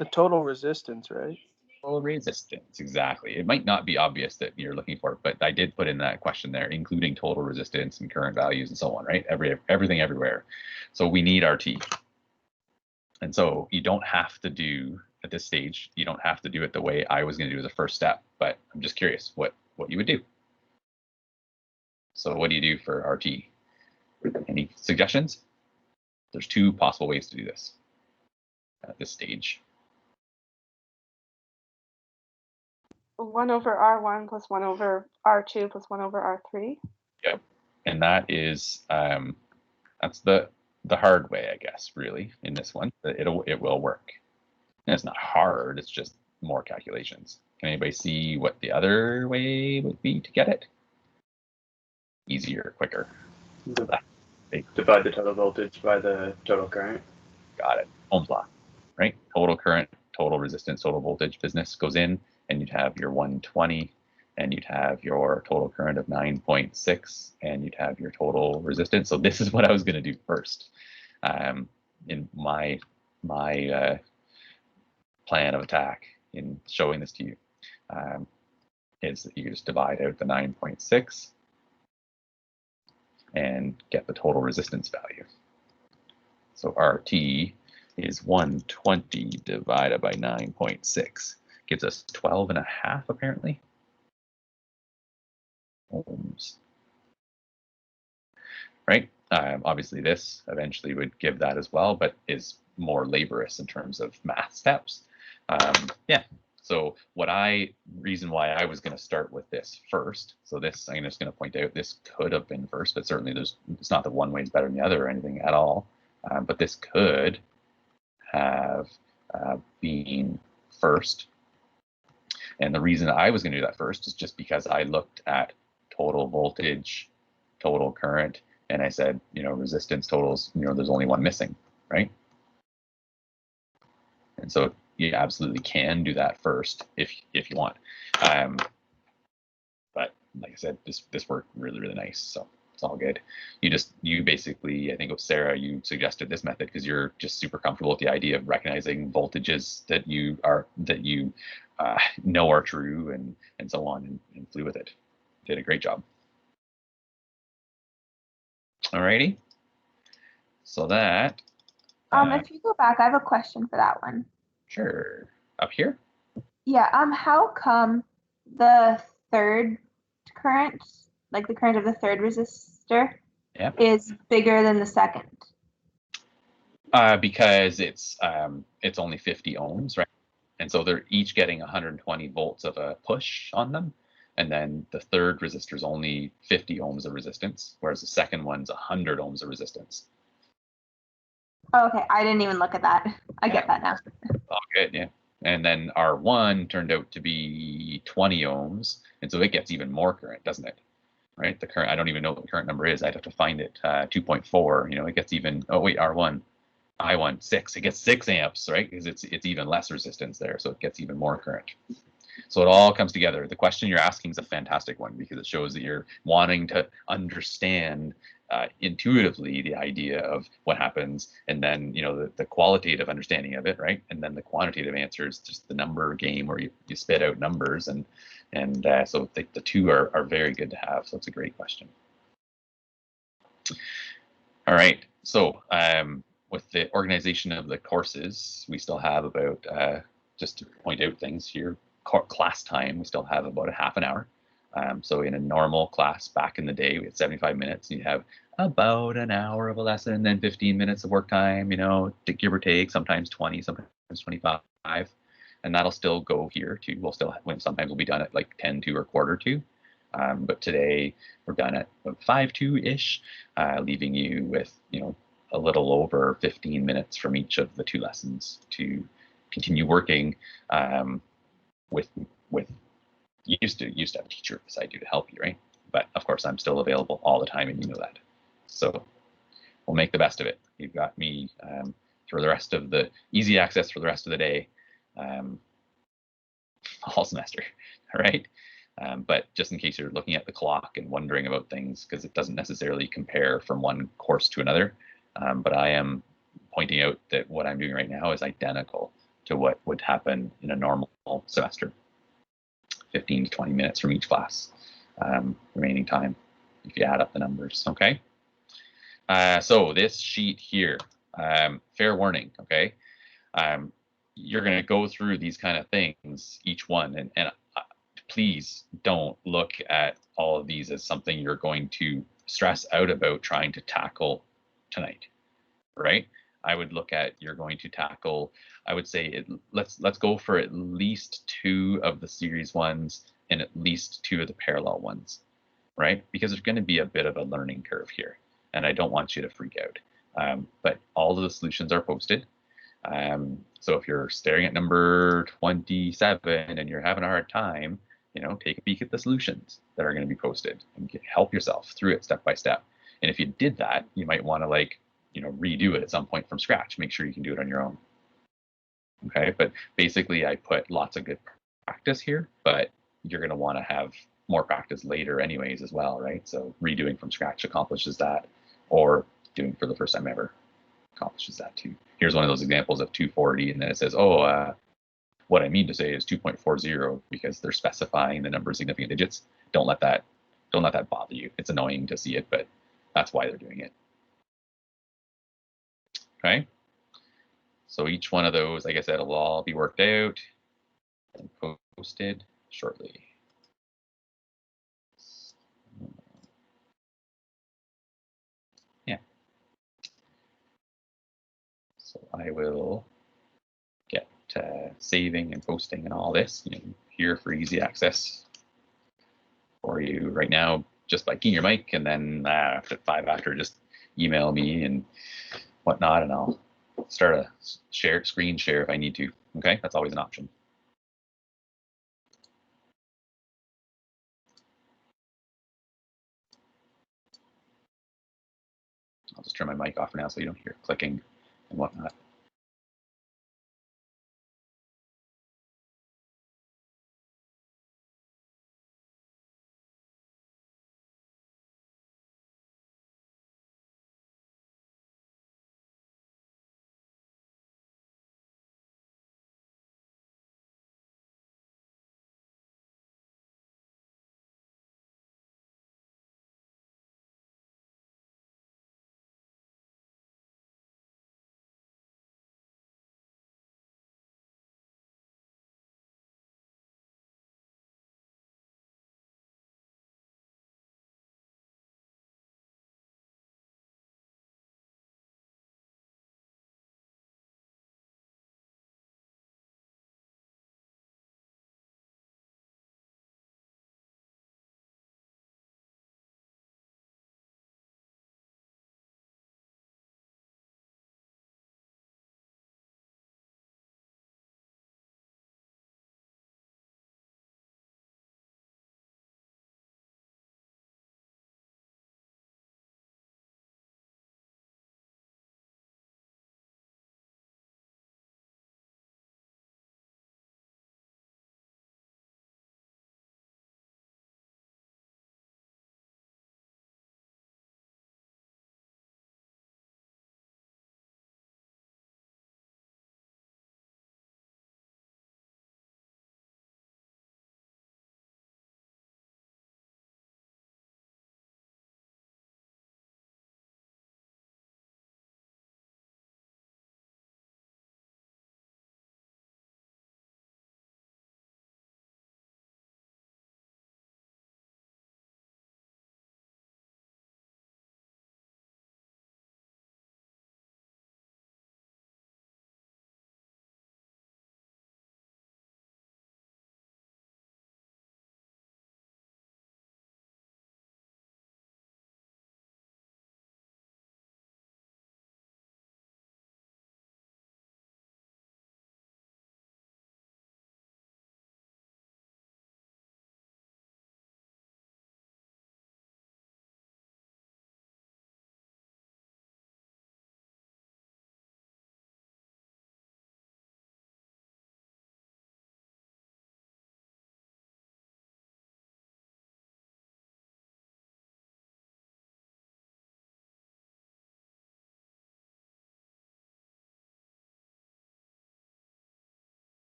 The total resistance, right? Total resistance, exactly. It might not be obvious that you're looking for, but I did put in that question there, including total resistance and current values and so on, right? Everything everywhere. So we need RT. And so you don't have to do at this stage, you don't have to do it the way I was going to do as a first step, but I'm just curious what you would do. So what do you do for RT? Any suggestions? There's two possible ways to do this at this stage. 1 over R1 plus 1 over R2 plus 1 over R3. Yep. And that is that's the hard way, I guess, really, in this one. It will work. And it's not hard, it's just more calculations. Can anybody see what the other way would be to get it? Easier, quicker. Divide the total voltage by the total current. Got it. Ohm's law, right? Total current, total resistance, total voltage business goes in, and you'd have your 120, and you'd have your total current of 9.6, and you'd have your total resistance. So this is what I was going to do first. In my plan of attack in showing this to you is that you just divide out the 9.6 and get the total resistance value. So RT is 120 divided by 9.6. Gives us 12.5 apparently ohms. Right? Obviously this eventually would give that as well, but is more laborious in terms of math steps. Yeah, So reason why I was going to start with this first. So this, I'm just going to point out, this could have been first, but certainly it's not that one way is better than the other or anything at all. But this could have been first. And the reason I was going to do that first is just because I looked at total voltage, total current, and I said, resistance totals, there's only one missing, right? And so you absolutely can do that first if you want. But like I said, this worked really, really nice. So it's all good. You basically, I think with Sarah, you suggested this method because you're just super comfortable with the idea of recognizing voltages that you know are true and so on, and flew with it. Did a great job. Alrighty. So that. If you go back, I have a question for that one. Sure. Up here? Yeah. How come the third current, like the current of the third resistor, is bigger than the second? Because it's only 50 ohms, right? And so they're each getting 120 volts of a push on them. And then the third resistor is only 50 ohms of resistance, whereas the second one's 100 ohms of resistance. Oh, okay, I didn't even look at that. I get that now. Oh, good, yeah. And then R1 turned out to be 20 ohms, and so it gets even more current, doesn't it? Right? The current, I don't even know what the current number is. I'd have to find it. 2.4. It gets even. Oh wait, R1, I1 6. It gets 6 amps, right? Because it's even less resistance there, so it gets even more current. So it all comes together. The question you're asking is a fantastic one because it shows that you're wanting to understand intuitively the idea of what happens, and then the qualitative understanding of it, right? And then the quantitative answer is just the number game where you spit out numbers, and so the two are very good to have. So it's a great question. All right. So with the organization of the courses, we still have about just to point out things here. Class time, we still have about a half an hour. So in a normal class back in the day, we had 75 minutes. You have about an hour of a lesson, then 15 minutes of work time, give or take, sometimes 20, sometimes 25. And that'll still go here too. Sometimes we'll be done at like 10 to or quarter to. But today we're done at 5 to-ish, leaving you with, a little over 15 minutes from each of the two lessons to continue working with you used to have a teacher beside you to help you, right? But of course, I'm still available all the time, and you know that. So we'll make the best of it. You've got me for the rest of the easy access for the rest of the day, all semester, all right? But just in case you're looking at the clock and wondering about things, because it doesn't necessarily compare from one course to another, but I am pointing out that what I'm doing right now is identical to what would happen in a normal semester. 15 to 20 minutes from each class, remaining time, if you add up the numbers, okay? So this sheet here, fair warning, okay? You're gonna go through these kind of things, each one, and please don't look at all of these as something you're going to stress out about trying to tackle tonight, right? I would look at, you're going to tackle, I would say let's go for at least 2 of the series ones and at least 2 of the parallel ones, right? Because there's going to be a bit of a learning curve here, and I don't want you to freak out. But all of the solutions are posted. So if you're staring at number 27 and you're having a hard time, take a peek at the solutions that are going to be posted and help yourself through it step by step. And if you did that, you might want to redo it at some point from scratch. Make sure you can do it on your own. Okay, but basically I put lots of good practice here, but you're going to want to have more practice later anyways as well, right? So redoing from scratch accomplishes that, or doing for the first time ever accomplishes that too. Here's one of those examples of 240, and then it says, what I mean to say is 2.40 because they're specifying the number of significant digits. Don't let that bother you. It's annoying to see it, but that's why they're doing it. Okay, so each one of those, like I said, will all be worked out and posted shortly. Yeah. So I will get saving and posting and all this, here for easy access for you right now, just by keying your mic, and then after 5 after, just email me and whatnot, and I'll start a screen share if I need to. Okay, that's always an option. I'll just turn my mic off for now so you don't hear clicking and whatnot.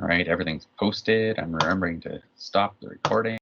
All right, everything's posted. I'm remembering to stop the recording.